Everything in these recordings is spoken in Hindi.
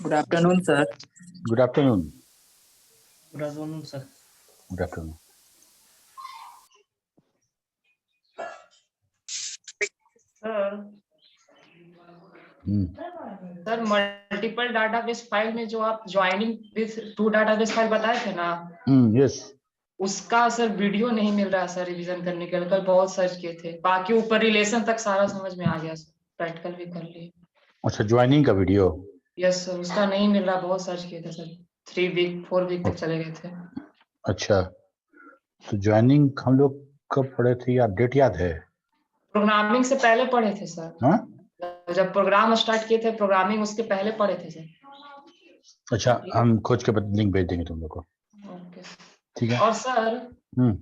Good afternoon, sir. Good afternoon. Good afternoon, sir. Good afternoon. Sir हम्म, सर मल्टीपल डाटाबेस फाइल में जो आप joining with two database file बताए थे ना, यस उसका सर वीडियो नहीं मिल रहा सर रिवीजन करने के लिए। कल बहुत सर्च किए थे, बाकी ऊपर रिलेशन तक सारा समझ में आ गया सर, प्रैक्टिकल भी कर लिए। अच्छा, ज्वाइनिंग का वीडियो। यस सर, उसका नहीं मिल रहा, बहुत सर्च किए थे सर, 4 वीक तक चले गए थे। अच्छा, तो ज्वाइनिंग हम लोग कब पढ़े थे, या डेट याद है? प्रोग्रामिंग से पहले पढ़े थे सर। हाँ, जब प्रोग्राम स्टार्ट किए थे, प्रोग्रामिंग उसके पहले पढ़े थे सर। अच्छा, हम खोज के लिंक भेज देंगे तुम लोग को। ओके। ठीक है। और सर हम्म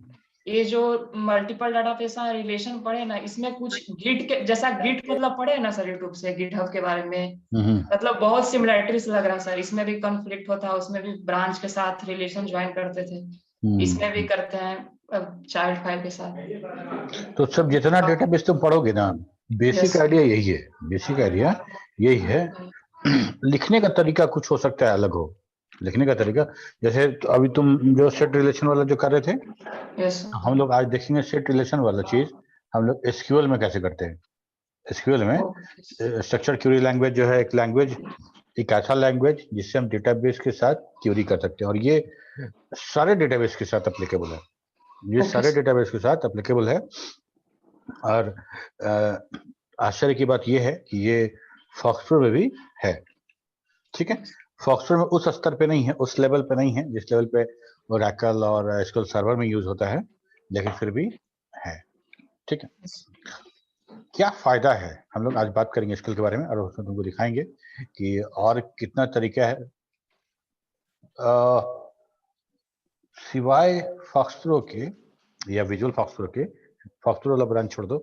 ये जो मल्टीपल डाटाबेस रिलेशन पढ़े ना, इसमें कुछ गिट के जैसा, गिट मतलब पढ़े ना सर यूट्यूब से, गिटहब के बारे में, हम्म मतलब बहुत सिमिलरिटीज लग रहा है सर। इसमें भी कॉन्फ्लिक्ट होता है, उसमें भी ब्रांच के साथ रिलेशन ज्वाइन करते थे, इसमें भी करते हैं चाइल्ड फाइल के साथ। तो सब जितना डेटाबेस तुम पढ़ोगे ना, बेसिक Yes. आइडिया यही है। बेसिक आइडिया यही है। लिखने का तरीका कुछ हो सकता है, अलग हो लिखने का तरीका। जैसे तो अभी तुम जो सेट रिलेशन वाला जो कर रहे थे, Yes. हम लोग आज देखेंगे सेट रिलेशन वाला चीज हम लोग एसक्यूएल में कैसे करते हैं। एसक्यूएल में Okay. स्ट्रक्चर क्यूरी लैंग्वेज जो है, एक लैंग्वेज, एक ऐसा लैंग्वेज जिससे हम डेटाबेस के साथ क्यूरी कर सकते हैं, और ये सारे डेटाबेस के साथ एप्लीकेबल है। ये Okay. सारे डेटाबेस के साथ एप्लीकेबल है। और आश्चर्य की बात ये है कि ये फॉक्सट्रो में भी है। ठीक है, फॉक्सट्रो में उस स्तर पे नहीं है, उस लेवल पे नहीं है जिस लेवल पे ओरेकल और एसक्यूएल सर्वर में यूज होता है, लेकिन फिर भी है। ठीक है, क्या फायदा है, हम लोग आज बात करेंगे स्किल के बारे में, और उसमें तुमको दिखाएंगे कि और कितना तरीका है। सिवाय फॉक्सट्रो के या विजुअल फॉक्सट्रो के, फॉक्सट्रो वाला ब्रांच छोड़ दो,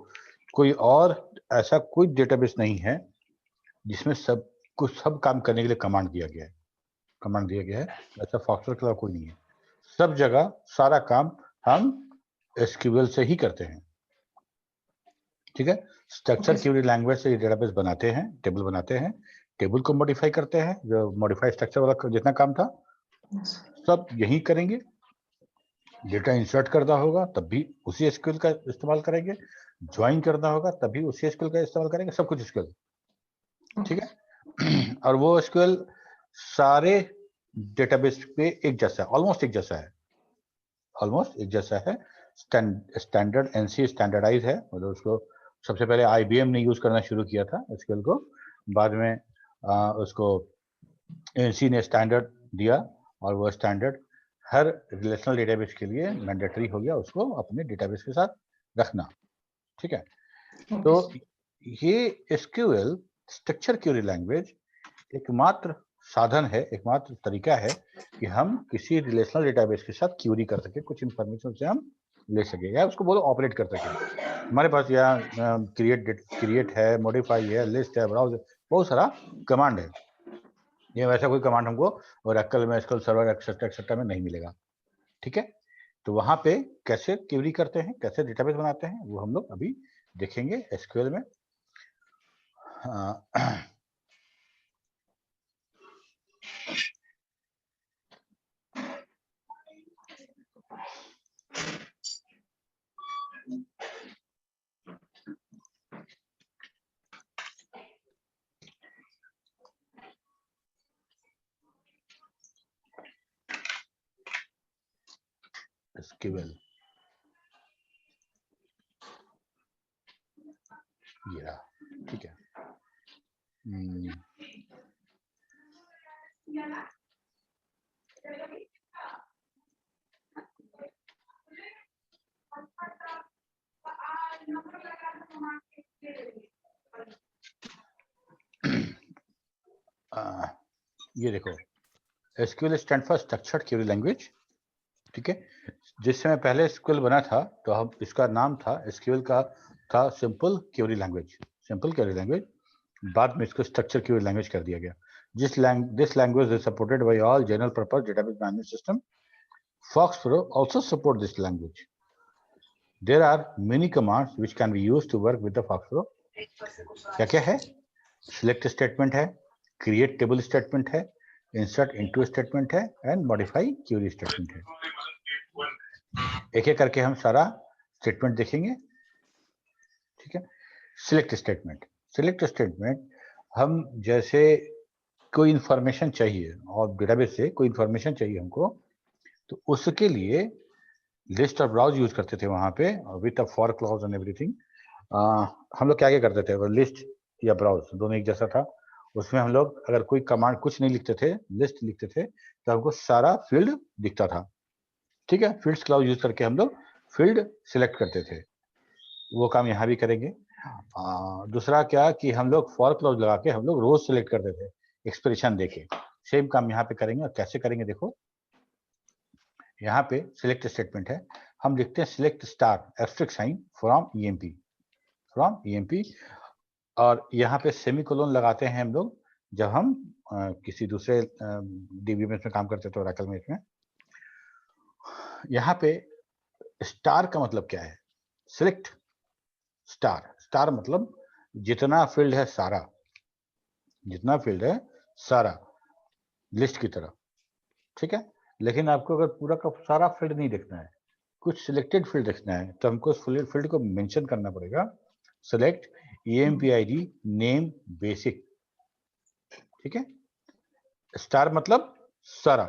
कोई और ऐसा कोई डेटाबेस नहीं है जिसमें सब कुछ सब काम करने के लिए कमांड दिया गया है। कमांड दिया गया है, ऐसा फॉक्सट्रो के अलावा कोई नहीं है। सब जगह सारा काम हम एसक्यूएल से ही करते हैं। ठीक है, स्ट्रक्चर क्यूरी लैंग्वेज से डेटाबेस बनाते हैं, टेबल बनाते हैं, टेबल को मॉडिफाई करते हैं, जो मॉडिफाई स्ट्रक्चर वाला जितना काम था सब यही करेंगे। डेटा इंसर्ट करना होगा तब भी उसी एसक्यूएल का इस्तेमाल करेंगे, ज्वाइन करना होगा तब भी उसी एसक्यूएल का इस्तेमाल करेंगे, सब कुछ एसक्यूएल। ठीक है, और वो एसक्यूएल सारे डेटाबेस पे एक जैसा है, ऑलमोस्ट एक जैसा है, ऑलमोस्ट एक जैसा है। स्टैंडर्ड एनसी स्टैंडर्डाइज है, मतलब उसको सबसे पहले आईबीएम ने यूज करना शुरू किया था एसक्यूएल को, बाद में उसको एनसी ने स्टैंडर्ड दिया, और वो स्टैंडर्ड हर रिलेशनल डेटाबेस के लिए मैंडेटरी हो गया उसको अपने डेटाबेस के साथ रखना। ठीक है, तो ये एसक्यूएल स्ट्रक्चर क्यूरी लैंग्वेज एकमात्र साधन है, एकमात्र तरीका है कि हम किसी रिलेशनल डेटाबेस के साथ क्यूरी कर सके, कुछ इंफॉर्मेशन से हम ले सके, या उसको बोलो ऑपरेट कर सके। हमारे पास यहाँ क्रिएट है, मॉडिफाई है, लिस्ट है, ब्राउज, बहुत सारा कमांड है। ये वैसा कोई कमांड हमको ओरेकल में, एसक्यूएल सर्वर एक्सेट्रा एक्सेट्रा में नहीं मिलेगा। ठीक है, तो वहां पे कैसे क्यूरी करते हैं, कैसे डेटाबेस बनाते हैं, वो हम लोग अभी देखेंगे एसक्यूएल में। एसक्यूएल ये रहा। ठीक है, ये देखो, SQL stand for structured query language. ठीक है, जिस समय पहले एसक्यूएल बना था तो हम इसका नाम था, एसक्यूएल का था simple query language, simple query language. बाद में इसको स्ट्रक्चर क्वेरी लैंग्वेज कर दिया गया। This language is supported by all general purpose database management system. FOXPRO also support this language. There are many commands which can be used to work with the FOXPRO. क्या क्या है? सिलेक्ट स्टेटमेंट है, क्रिएट टेबल स्टेटमेंट है, इंसर्ट इनटू स्टेटमेंट है एंड मॉडिफाई क्वेरी स्टेटमेंट है। एक एक करके हम सारा स्टेटमेंट देखेंगे, ठीक है। सिलेक्ट स्टेटमेंट, सिलेक्ट स्टेटमेंट हम जैसे कोई इंफॉर्मेशन चाहिए और डेटाबेस से कोई इंफॉर्मेशन चाहिए हमको, तो उसके लिए लिस्ट और ब्राउज यूज करते थे वहां पे with a for clause and everything. हम लोग क्या क्या करते थे, अगर लिस्ट या ब्राउज दोनों एक जैसा था, उसमें हम लोग अगर कोई कमांड कुछ नहीं लिखते थे, लिस्ट लिखते थे, तो हमको सारा फील्ड दिखता था, ठीक है। फील्ड्स क्लाउज यूज करके हम लोग फील्ड सिलेक्ट करते थे, वो काम यहाँ भी करेंगे। दूसरा क्या कि हम लोग फॉर क्लाउज लगा के हम लोग रोज सिलेक्ट करते थे एक्सप्रेशन देके, सेम काम यहाँ पे करेंगे। और कैसे करेंगे देखो, यहाँ पे सिलेक्ट स्टेटमेंट है, हम लिखते हैं select star asterisk sign from EMP, from EMP, और यहाँ पे सेमीकोलन लगाते हैं हम लोग जब हम किसी दूसरे डीबीएमएस में काम करते थे, ओरेकल में। इसमें यहाँ पे स्टार का मतलब क्या है, सिलेक्ट स्टार, स्टार मतलब जितना फील्ड है सारा, जितना फील्ड है सारा लिस्ट की तरह, ठीक है। लेकिन आपको अगर पूरा का सारा फील्ड नहीं देखना है, कुछ सिलेक्टेड फील्ड देखना है, तो हमको उस फील्ड को मेंशन करना पड़ेगा। सेलेक्ट EMPID नेम बेसिक, ठीक है। स्टार मतलब सारा,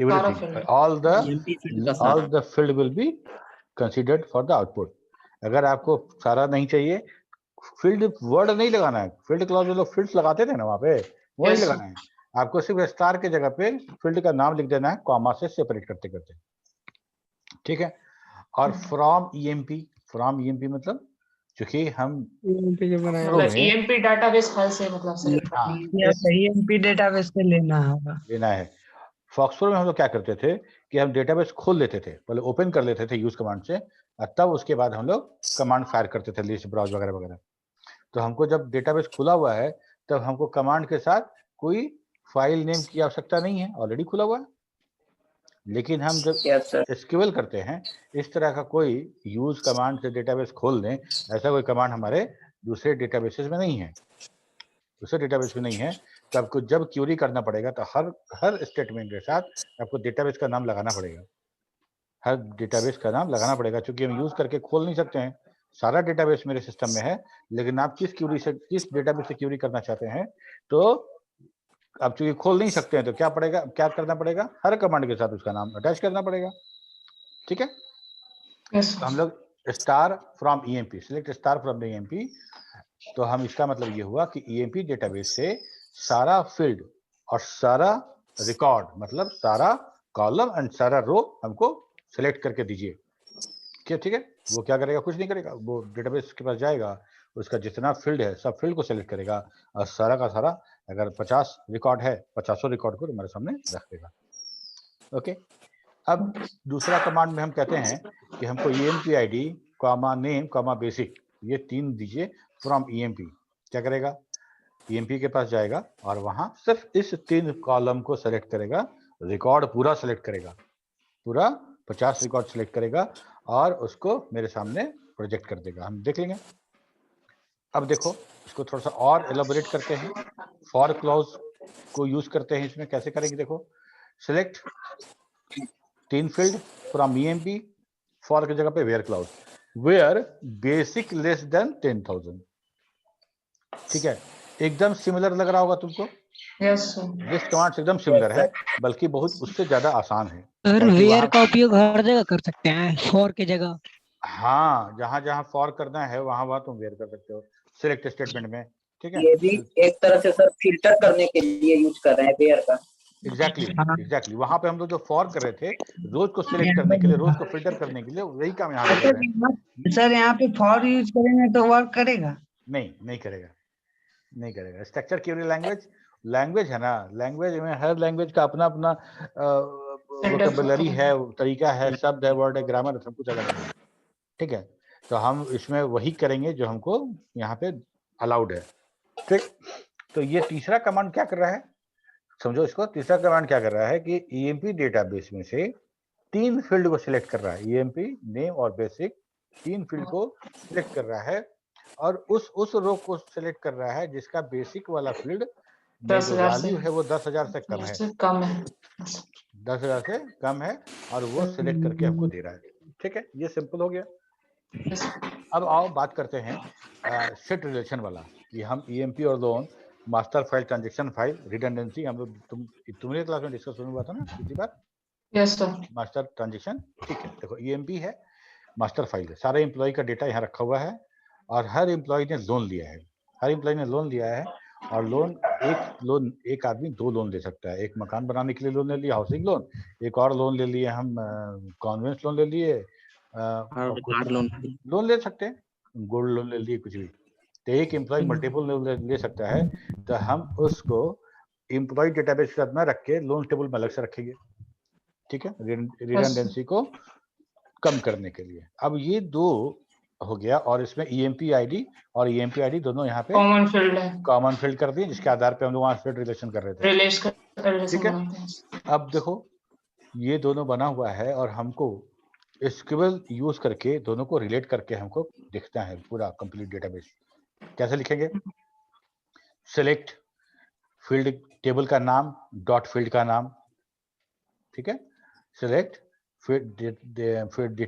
everything, all the field will be considered for the output. अगर आपको सारा नहीं चाहिए, फील्ड वर्ड नहीं लगाना है, फील्ड क्लॉज में लोग फील्ड्स लगाते थे ना वहां पे, वो नहीं लगाना है आपको, सिर्फ स्टार के जगह पे फील्ड का नाम लिख देना है कॉमा से सेपरेट करते करते, ठीक है। और फ्रॉम EMP, फ्रॉम EMP मतलब चूंकि हम EMP डाटाबेस फाइल से मतलब EMP डेटाबेस से लेना है। फॉक्सप्रो में हम लोग क्या करते थे कि हम डेटाबेस खोल लेते थे, पहले ओपन कर लेते थे यूज कमांड से, और तब उसके बाद हम लोग कमांड फायर करते थे, लिस्ट ब्राउज वगैरह वगैरह। तो हमको जब डेटाबेस खुला हुआ है, तब हमको कमांड के साथ कोई फाइल नेम की आवश्यकता नहीं है, ऑलरेडी खुला हुआ है। लेकिन हम जब एसक्यूएल करते हैं, इस तरह का कोई यूज कमांड से डेटाबेस खोल दें, ऐसा कोई कमांड हमारे दूसरे डेटाबेसेस में नहीं है, दूसरे डेटाबेस में नहीं है। तो आपको जब क्यूरी करना पड़ेगा, तो हर स्टेटमेंट के साथ आपको डेटाबेस का नाम लगाना पड़ेगा, हर डेटाबेस का नाम लगाना पड़ेगा, क्योंकि हम यूज करके खोल नहीं सकते हैं। सारा डेटाबेस मेरे सिस्टम में है, लेकिन आप किस डेटाबेस से क्यूरी करना चाहते हैं, तो आप चूंकि खोल नहीं सकते हैं, तो क्या करना पड़ेगा, हर कमांड के साथ उसका नाम अटैच करना पड़ेगा, ठीक है। तो हम लोग star from EMP, select star from the EMP, तो हम इसका मतलब ये हुआ कि EMP डेटाबेस से सारा फील्ड और सारा रिकॉर्ड, मतलब सारा कॉलम एंड सारा रो हमको सिलेक्ट करके दीजिए, ठीक है। वो क्या करेगा, कुछ नहीं करेगा, वो डेटाबेस के पास जाएगा, उसका जितना फील्ड है सब फील्ड को सिलेक्ट करेगा, और सारा का सारा, अगर 50 रिकॉर्ड है, 50 रिकॉर्ड को हमारे सामने रख देगा, ओके। अब दूसरा कमांड में हम कहते हैं कि हमको EMPID comma name comma basic, ये 3 दीजिए फ्रॉम EMP। क्या करेगा, EMP के पास जाएगा और वहां सिर्फ इस 3 कॉलम को सेलेक्ट करेगा, रिकॉर्ड पूरा सेलेक्ट करेगा, पूरा 50 रिकॉर्ड सेलेक्ट करेगा, और उसको मेरे सामने प्रोजेक्ट कर देगा, हम देख लेंगे। अब देखो, इसको थोड़ा सा और एलाबोरेट करते हैं, फॉर क्लॉज को यूज करते हैं इसमें, कैसे करेंगे देखो। Select 3 field from EMP, for की जगह पे where clause, where basic less than 10,000, ठीक है। एकदम सिमिलर लग रहा होगा तुमको, लिस्ट कमांड एकदम सिमिलर है, बल्कि बहुत उससे ज्यादा आसान है। सर वेयर का उपयोग हर जगह कर सकते हैं फॉर की जगह। हाँ, जहां जहां फॉर करना है वहां तुम वेयर कर सकते हो सिलेक्ट स्टेटमेंट में, ठीक है। ये भी एक तरह से सर फिल्टर करने के लिए यूज कर रहे हैं वेयर का। एग्जैक्टली वहां पे हम लोग जो फॉर कर रहे थे, रोज को सिलेक्ट करने के लिए, रोज को फिल्टर करने के लिए, वही काम यहाँ पे कर रहे हैं। सर यहाँ पे फॉर यूज करेंगे तो वर्क करेगा? नहीं करेगा। स्ट्रक्चर क्वेरी लैंग्वेज है ना, लैंग्वेज में हर लैंग्वेज का अपना अपना वोकैबुलरी है, तरीका है, शब्द है, वर्ड है, ग्रामर है, सब कुछ अलग है, ठीक है। तो हम इसमें वही करेंगे जो हमको यहाँ पे अलाउड है, ठीक। तो ये तीसरा कमांड क्या कर रहा है, समझो इसको। तीसरा कमांड क्या कर रहा है कि EMP डेटाबेस में से 3 फील्ड को सिलेक्ट कर रहा है, EMP नेम और बेसिक 3 फील्ड को सिलेक्ट कर रहा है, और उस रो को सिलेक्ट कर रहा है जिसका बेसिक वाला फील्ड जो 10,000 से वैल्यू है वो 10,000 से कम है, कम है। 10,000 से कम है और वो सिलेक्ट करके हमको दे रहा है। ठीक है, ये सिंपल हो गया। Yes. अब आओ बात करते हैं सेट रिलेशन वाला, कि हम ईएमपी और loan, master file, transaction file, redundancy, हम लोग तुम्हारे क्लास में डिस्कस हुआ था ना पिछली बार, Yes, sir. Master transaction. ठीक है, देखो ईएमपी है, मास्टर फाइल है, सारे एम्प्लॉय का डेटा यहाँ रखा हुआ है और हर एम्प्लॉय ने लोन लिया है, हर एम्प्लॉय ने लोन लिया है। और लोन एक आदमी 2 लोन ले सकता है। एक मकान बनाने के लिए लोन ले लिया, हाउसिंग लोन, एक और लोन ले लिए हम कॉन्वेंस लोन ले लिए, लोन ले सकते हैं, गोल्ड लोन ले लिए, कुछ भी। तो एक एम्प्लॉय मल्टीपल लोन ले सकता है, तो हम उसको एम्प्लॉय डेटाबेस के साथ में रख के लोन टेबल में अलग से रखेंगे। ठीक है, रिडंडेंसी को कम करने के लिए। अब ये 2 हो गया, और इसमें ईएमपी आईडी और ईएमपी आईडी दोनों यहाँ पे कॉमन फील्ड है, कॉमन फील्ड कर दिए, जिसके आधार पे हम लोग वहाँ से रिलेशन कर रहे थे। रिलेशन ठीक है, बनाते हैं। अब देखो ये दोनों बना हुआ है और हमको एसक्यूएल यूज करके दोनों को रिलेट करके हमको दिखता है पूरा कंप्लीट डेटाबेस। कैसे लिखेंगे? सेलेक्ट फील्ड टेबल का नाम, डॉट फील्ड का नाम। ठीक है, सेलेक्ट फील्ड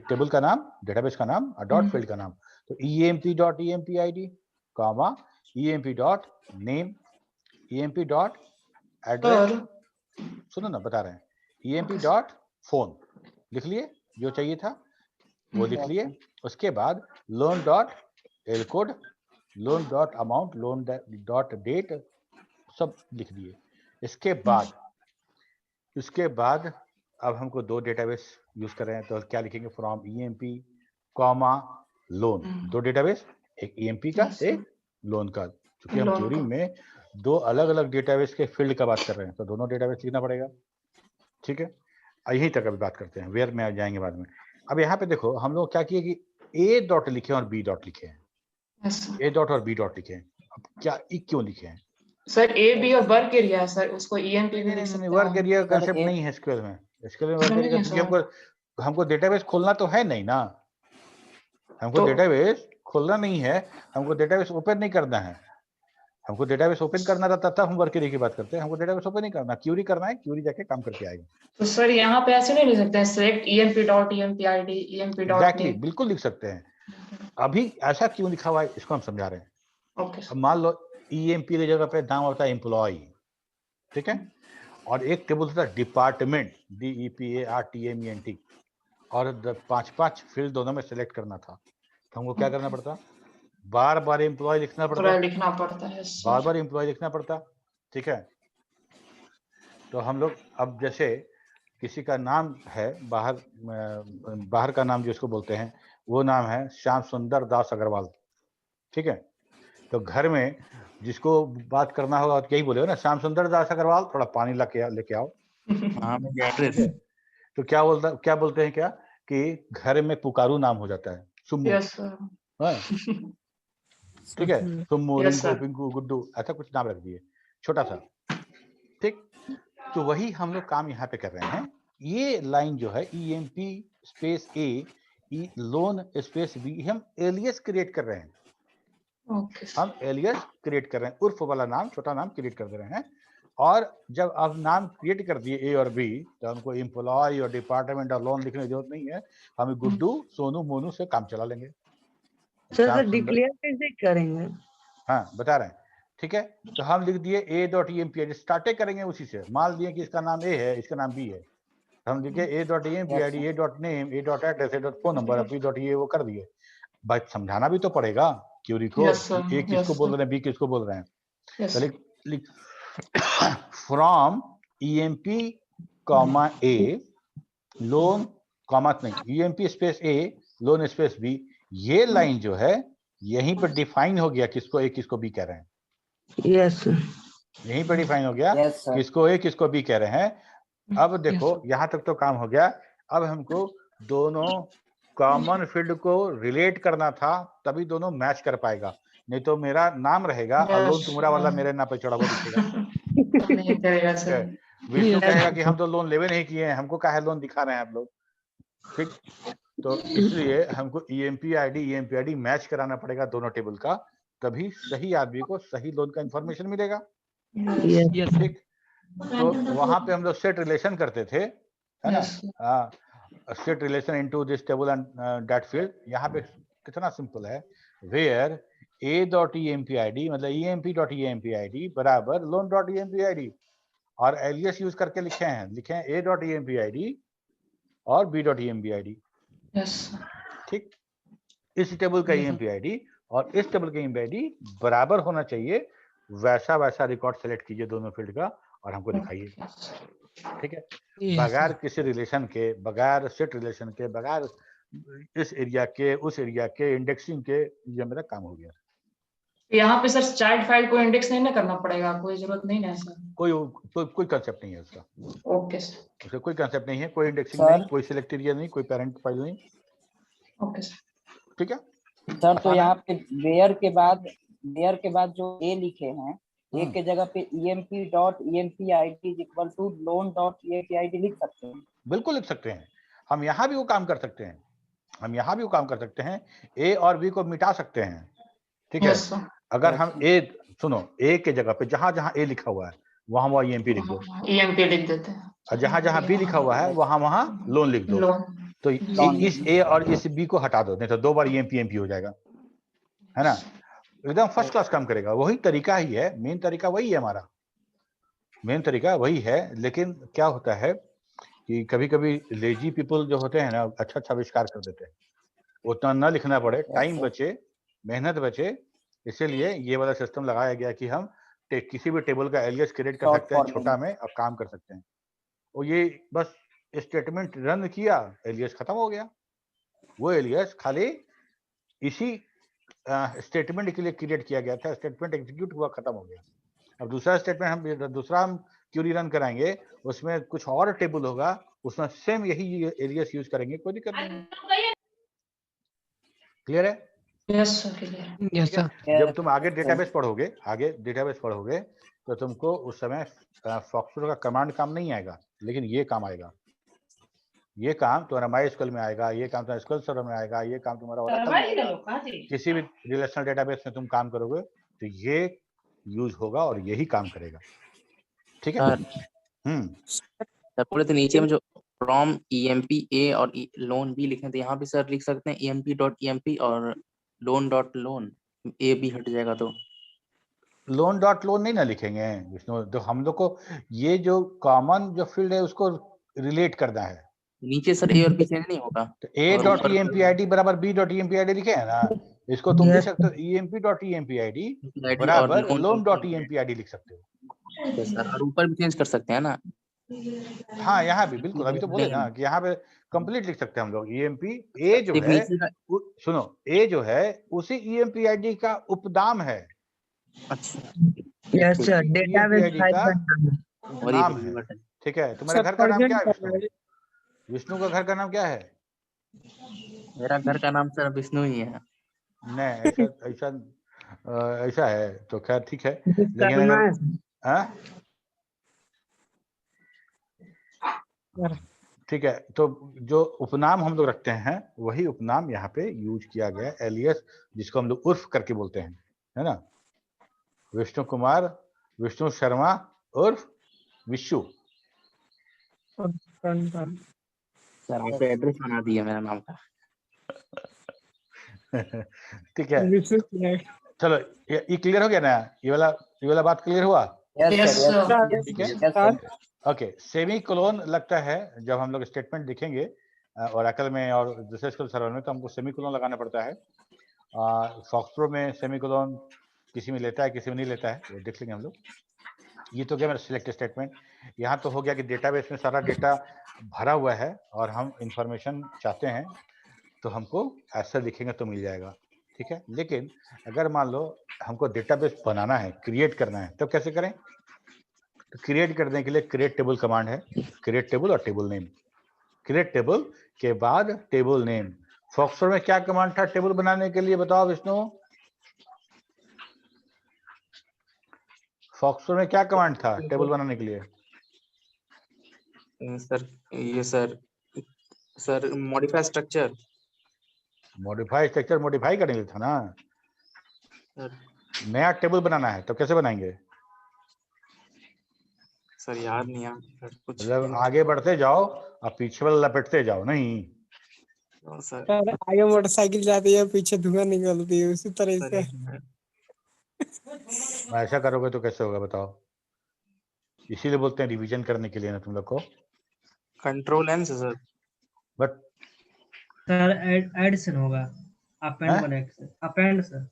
टेबल का नाम, डेटाबेस का नाम और डॉट फील्ड का नाम। तो EMP dot EMP ID, comma EMP dot name, EMP dot address, सुनो ना बता रहे हैं, ईएमपी डॉट फोन लिख लिए, जो चाहिए था वो लिख लिए। उसके बाद loan dot L code, loan dot amount, loan dot date, सब लिख दिए। इसके बाद अब हमको 2 डेटाबेस यूज कर रहे हैं, तो क्या लिखेंगे? From EMP comma loan, 2 database, एक ईएमपी का, एक लोन का। क्योंकि हम थ्योरी में 2 अलग अलग डेटाबेस के फील्ड का बात कर रहे हैं, तो दोनों डेटाबेस लिखना पड़ेगा। ठीक है, यहीं तक अभी बात करते हैं, वेयर में आ जाएंगे बाद में। अब यहाँ पे देखो हम लोग क्या किए कि ए डॉट लिखे और बी डॉट लिखे हैं, ए डॉट और बी डॉट लिखे हैं। अब क्या क्यों लिखे हैं सर? ए बी और वर्क एरिया है सर, उसको ईएमपी भी लिख सकते हैं। वर्क एरिया का कंसेप्ट नहीं है एसक्यूएल में। एसक्यूएल में वर्क एरिया, क्योंकि हमको डेटाबेस खोलना तो है नहीं ना, हमको डेटाबेस खोलना नहीं है, हमको डेटाबेस ओपन नहीं करना है। हमको डेटाबेस ओपन करना रहता तब हम वर्क एरिया की बात करते हैं, हमको डेटाबेस ओपन नहीं करना, क्यूरी करना है, क्यूरी जाके काम करके आएगा। तो सर यहाँ पे ऐसे नहीं लिख सकते हैं, select EMP dot EMP ID, EMP dot exactly, बिल्कुल लिख सकते हैं। अभी ऐसा क्यों लिखा हुआ है इसको हम समझा रहे हैं। ओके, अब मान लो ईएमपी की जगह पे नाम होता है एम्प्लॉय, ठीक है, और एक टेबल होता है डिपार्टमेंट, DEPARTMENT, और 5-5 फील्ड दोनों में सेलेक्ट करना था, तो हमको क्या करना पड़ता? बार बार एम्प्लॉय लिखना पड़ता है, बार बार एम्प्लॉय लिखना पड़ता। ठीक है, तो हम लोग अब जैसे किसी का नाम है बाहर का नाम जिसको बोलते हैं, वो नाम है श्याम सुंदर दास अग्रवाल। ठीक है, तो घर में जिसको बात करना होगा तो यही बोलेगा ना, श्याम सुंदर दास अग्रवाल, थोड़ा पानी लेके आओ। तो क्या बोलते हैं क्या कि घर में पुकारू नाम हो जाता है, सुम्मू। ठीक है, सुम्मू, रिंकू, पिंकू, गुड्डू, ऐसा कुछ नाम रख दिए छोटा सा। ठीक, तो वही हम लोग काम यहाँ पे कर रहे हैं। ये लाइन जो है ईएमपी स्पेस ए, लोन स्पेस बी, हम एलियस क्रिएट कर रहे हैं। हम एलियस क्रिएट कर रहे हैं, उर्फ वाला नाम, छोटा नाम क्रिएट कर दे रहे हैं। और जब अब नाम क्रिएट कर दिए ए और बी, तो हमको एम्प्लॉय और डिपार्टमेंट और लोन लिखने की जरूरत नहीं है, हम गुड्डू, सोनू, मोनू से काम चला लेंगे। सर डिक्लेयर कैसे करेंगे? हाँ बता रहे हैं। ठीक है, तो हम लिख दिए ए डॉट ईएमपी, स्टार्टे करेंगे उसी से। मान लिए कि इसका नाम ए है, इसका नाम बी है, हम लिखे A dot EMP ID, A dot name, A dot address, A dot phone number, B dot ये वो कर दिए। भाई समझाना भी तो पड़ेगा क्यूरी को, ए किसको बोल रहे हैं, बी किसको बोल रहे हैं। तो लिख from EMP comma A, loan comma नहीं, ईएमपी स्पेस ए, लोन स्पेस बी। ये लाइन जो है यहीं पर डिफाइन हो गया किसको ए किसको बी कह रहे हैं। यस, यहीं पर डिफाइन हो गया किसको ए किसको बी कह रहे हैं। अब देखो यहाँ तक तो काम हो गया। अब हमको दोनों कॉमन फील्ड को रिलेट करना था, तभी दोनों मैच कर पाएगा, नहीं तो मेरा नाम रहेगा और लोन तुम्हारा वाला मेरे नाम पे चढ़ा हुआ दिखेगा। विष्णु कहेगा कि हम तो लोन लेवे नहीं किए हैं, हमको काहे लोन दिखा रहे हैं आप लोग। ठीक, तो इसलिए हमको ईएमपी आईडी मैच कराना पड़ेगा दोनों टेबल का, तभी सही आदमी को सही लोन का इंफॉर्मेशन मिलेगा। Yes. यस ठीक। तो वहां पे हम लोग सेट रिलेशन करते थे, है ना? Yes. Set relation into this table and that field. यहाँ पे कितना सिंपल है, वेयर a.empid मतलब emp.empid बराबर loan.empid, और एलियस यूज करके लिखे हैं a.empid और b.empid। Yes. ठीक, इस टेबल का empid और इस टेबल का empid बराबर होना चाहिए, वैसा वैसा रिकॉर्ड सेलेक्ट कीजिए दोनों फील्ड का और हमको दिखाइए। ठीक है, बगैर किसी रिलेशन के, बगैर सेट रिलेशन के, बगैर इस एरिया के उस एरिया के इंडेक्सिंग के, ये मेरा काम हो गया। यहाँ पे सर चाइल्ड फाइल को इंडेक्स नहीं ना करना पड़ेगा, कोई जरूरत नहीं है सर? कोई कंसेप्ट नहीं है उसका। Okay sir. उसका कोई कंसेप्ट नहीं है, कोई इंडेक्सिंग नहीं, कोई सिलेक्ट एरिया नहीं, कोई पेरेंट फाइल नहीं। Okay sir. ठीक है सर, तो यहाँ पे वेयर के बाद जो ए लिखे हैं, ए के जगह पे emp.empid इक्वल टू loan.empid लिख सकते हैं? बिल्कुल लिख सकते हैं। हम यहाँ भी वो काम कर सकते हैं, हम यहाँ भी वो काम कर सकते हैं, ए और बी को मिटा सकते हैं। ठीक है, Yes, sir. अगर हम ए, सुनो, ए के जगह पे जहां जहां ए लिखा हुआ है वहां वहां EMP लिख दो, EMP लिख देते हैं, और जहां जहां बी लिखा हुआ है वहां वहां लोन लिख दो। लोन। तो इस ए और इस बी को हटा दो, नहीं तो 2 बार EMP हो जाएगा, है ना? एकदम फर्स्ट क्लास काम करेगा। वही तरीका ही है, मेन तरीका वही है, हमारा मेन तरीका वही है। लेकिन क्या होता है कि कभी कभी लेजी पीपल जो होते हैं ना, अच्छा अच्छा आविष्कार कर देते हैं, उतना न लिखना पड़े, टाइम बचे, मेहनत बचे, इसीलिए ये वाला सिस्टम लगाया गया कि हम किसी भी टेबल का एलियस क्रिएट कर सकते हैं छोटा में और काम कर सकते हैं। और ये बस स्टेटमेंट रन किया, एलियस खत्म हो गया। वो एलियस खाली इसी स्टेटमेंट के लिए क्रिएट किया गया था, स्टेटमेंट एग्जीक्यूट हुआ, खत्म हो गया। अब दूसरा हम क्यूरी रन कराएंगे, उसमें कुछ और टेबल होगा, उसमें सेम यही एलियस यूज करेंगे, कोई दिक्कत नहीं। क्लियर है? Yes sir. Yes sir. जब तुम आगे डेटाबेस पढ़ोगे तो तुमको उस समय फॉक्सट्रोट का कमांड काम नहीं आएगा, लेकिन ये काम आएगा। ये काम तुम्हारा MySQL में आएगा, ये काम तुम्हारा SQL सर्वर में आएगा, ये काम तुम्हारा Oracle में आएगा। किसी भी रिलेशनल डेटाबेस में तुम काम करोगे तो ये यूज होगा और यही काम करेगा। ठीक है? सर पूरे तो नीचे में जो फ्रॉम EMP-A और लोन B लिखे थे, यहाँ भी सर लिख सकते हैं emp.emp और loan.loan, A भी हट जाएगा तो loan.loan नहीं ना लिखेंगे विष्णु, तो हम लोग को ये जो कॉमन जो फील्ड है उसको रिलेट करना है। नीचे सर A और B चेंज नहीं होगा तो A.empid बराबर B.empid लिखे है ना, इसको तुम लिख सकते हो emp.empid बराबर loan.empid लिख सकते हो। सर, और ऊपर भी चेंज कर सकते हैं ना? हाँ, यहाँ भी बिल्कुल, अभी तो बोले ना कि यहाँ पे कंप्लीट लिख सकते हैं हम लोग। EMP A जो है, सुनो, A जो है उसी EMPID का उपनाम है। अच्छा, यस सर, डेटाबेस फाइल का नाम है। ठीक है, तुम्हारे घर का नाम क्या है? विष्णु का घर का नाम क्या है? मेरा घर का नाम सर विष्णु ही है। नहीं, ऐसा है तो खैर ठीक है, लेकिन अगर ठीक है, तो जो उपनाम हम लोग रखते हैं वही उपनाम यहाँ पे यूज किया गया, एलियस, जिसको हम लोग उर्फ करके बोलते हैं, है ना? विष्णु कुमार, विष्णु शर्मा उर्फ विशु। सर आपने एड्रेस बना दिया मेरा नाम का। ठीक है, चलो ये क्लियर हो गया ना? ये वाला बात क्लियर हुआ? यस ठीक है, ओके। सेमीकोलन लगता है जब हम लोग स्टेटमेंट लिखेंगे ओरेकल में और दूसरे SQL सर्वर में, तो हमको सेमीकोलन लगाना पड़ता है। फॉक्सट्रोट में सेमीकोलन किसी में लेता है, किसी में नहीं लेता है, वो देख लेंगे हम लोग। ये तो क्या मेरा सिलेक्ट स्टेटमेंट। यहाँ तो हो गया कि डेटाबेस में सारा डेटा भरा हुआ है और हम इंफॉर्मेशन चाहते हैं, तो हमको ऐसा लिखेंगे तो मिल जाएगा। ठीक है, लेकिन अगर मान लो हमको डेटाबेस बनाना है, क्रिएट करना है, तो कैसे करें? तो क्रिएट करने के लिए क्रिएट टेबल कमांड है, क्रिएट टेबल और टेबल नेम। क्रिएट टेबल के बाद टेबल नेम। फॉक्सट्रोट में क्या कमांड था टेबल बनाने के लिए, बताओ विष्णु? फॉक्सट्रोट में क्या कमांड था टेबल बनाने के लिए? सर ये sir modify structure. Modify structure modify करने के लिए था ना? सर नया टेबल बनाना है तो कैसे बनाएंगे? सर याद नहीं आ सर कुछ मतलब आगे बढ़ते जाओ और पीछे वाला लपेटते जाओ, नहीं सर सर आगे मोटरसाइकिल जाती है पीछे धुआं निकलती है उसी तरह सर से। ऐसा करोगे तो कैसे होगा बताओ? इसीलिए बोलते हैं रिवीजन करने के लिए ना तुम लोग को। कंट्रोल एन से सर। बट सर एडिशन होगा, अपेंड हैं? बनेगा सर, अपेंड सर।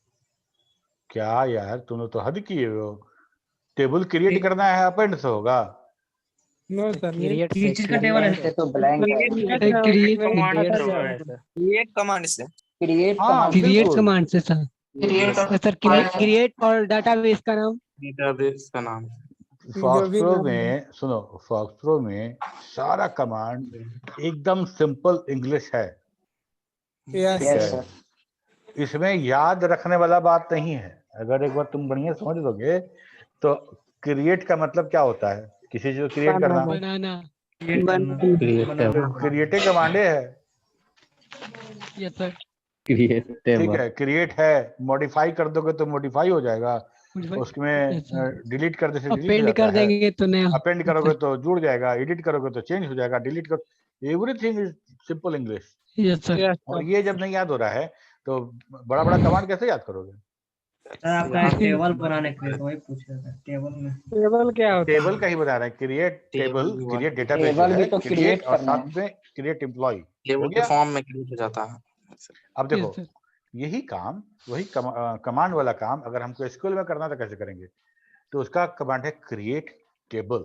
क्या यार तुमने तो हद किए हो। टेबल क्रिएट करना है, अपेंड से होगा। नो सर क्रिएट किस चीज का टेबल है से सर? तो ब्लैंक है। क्रिएट कमांड से हाँ क्रिएट बिल्कुल। कमांड से सर। क्रिएट और सर क्रिएट और डाटाबेस का नाम। डेटाबेस का नाम। जो भी फॉक्सट्रो नाम में सुनो, फॉक्सट्रो में सारा कमांड एकदम सिंपल इंग्लिश है। यस ठीक यस है, सर। इसमें याद रखने वाला बात नहीं है। अगर एक बार तुम बढ़िया समझ लोगे तो क्रिएट का मतलब क्या होता है? किसी चीज को क्रिएट करना। बनाना, क्रिएट करना, तो क्रिएट कमांडे है। Yes sir. ठीक है, क्रिएट है, मॉडिफाई कर दोगे तो मॉडिफाई हो जाएगा, उसमें डिलीट कर दे डिलीट हो अपेंड जाता कर है, देंगे तो नया। अपेंड करोगे तो जुड़ जाएगा, एडिट करोगे तो चेंज हो जाएगा, डिलीट कर, everything is simple English. Yes sir. और ये जब नहीं याद हो रहा है तो बड़ा बड़ा कमांड कैसे याद करोगे? सर आपका टेबल बनाने के लिए तो वही पूछ रहा था, टेबल में टेबल क्या होता है? टेबल का ही बता रहे हैं, create table, create database table भी है, तो क्रिएट create और करना साथ में क्रिएट एम्प्लॉय हो टेबल के गया। फॉर्म में क्रिएट हो जाता है। अब देखो Yes, sir. यही काम, वही कमांड वाला काम अगर हमको एसक्यूएल में करना तो कैसे करेंगे? तो उसका कमांड है क्रिएट टेबल,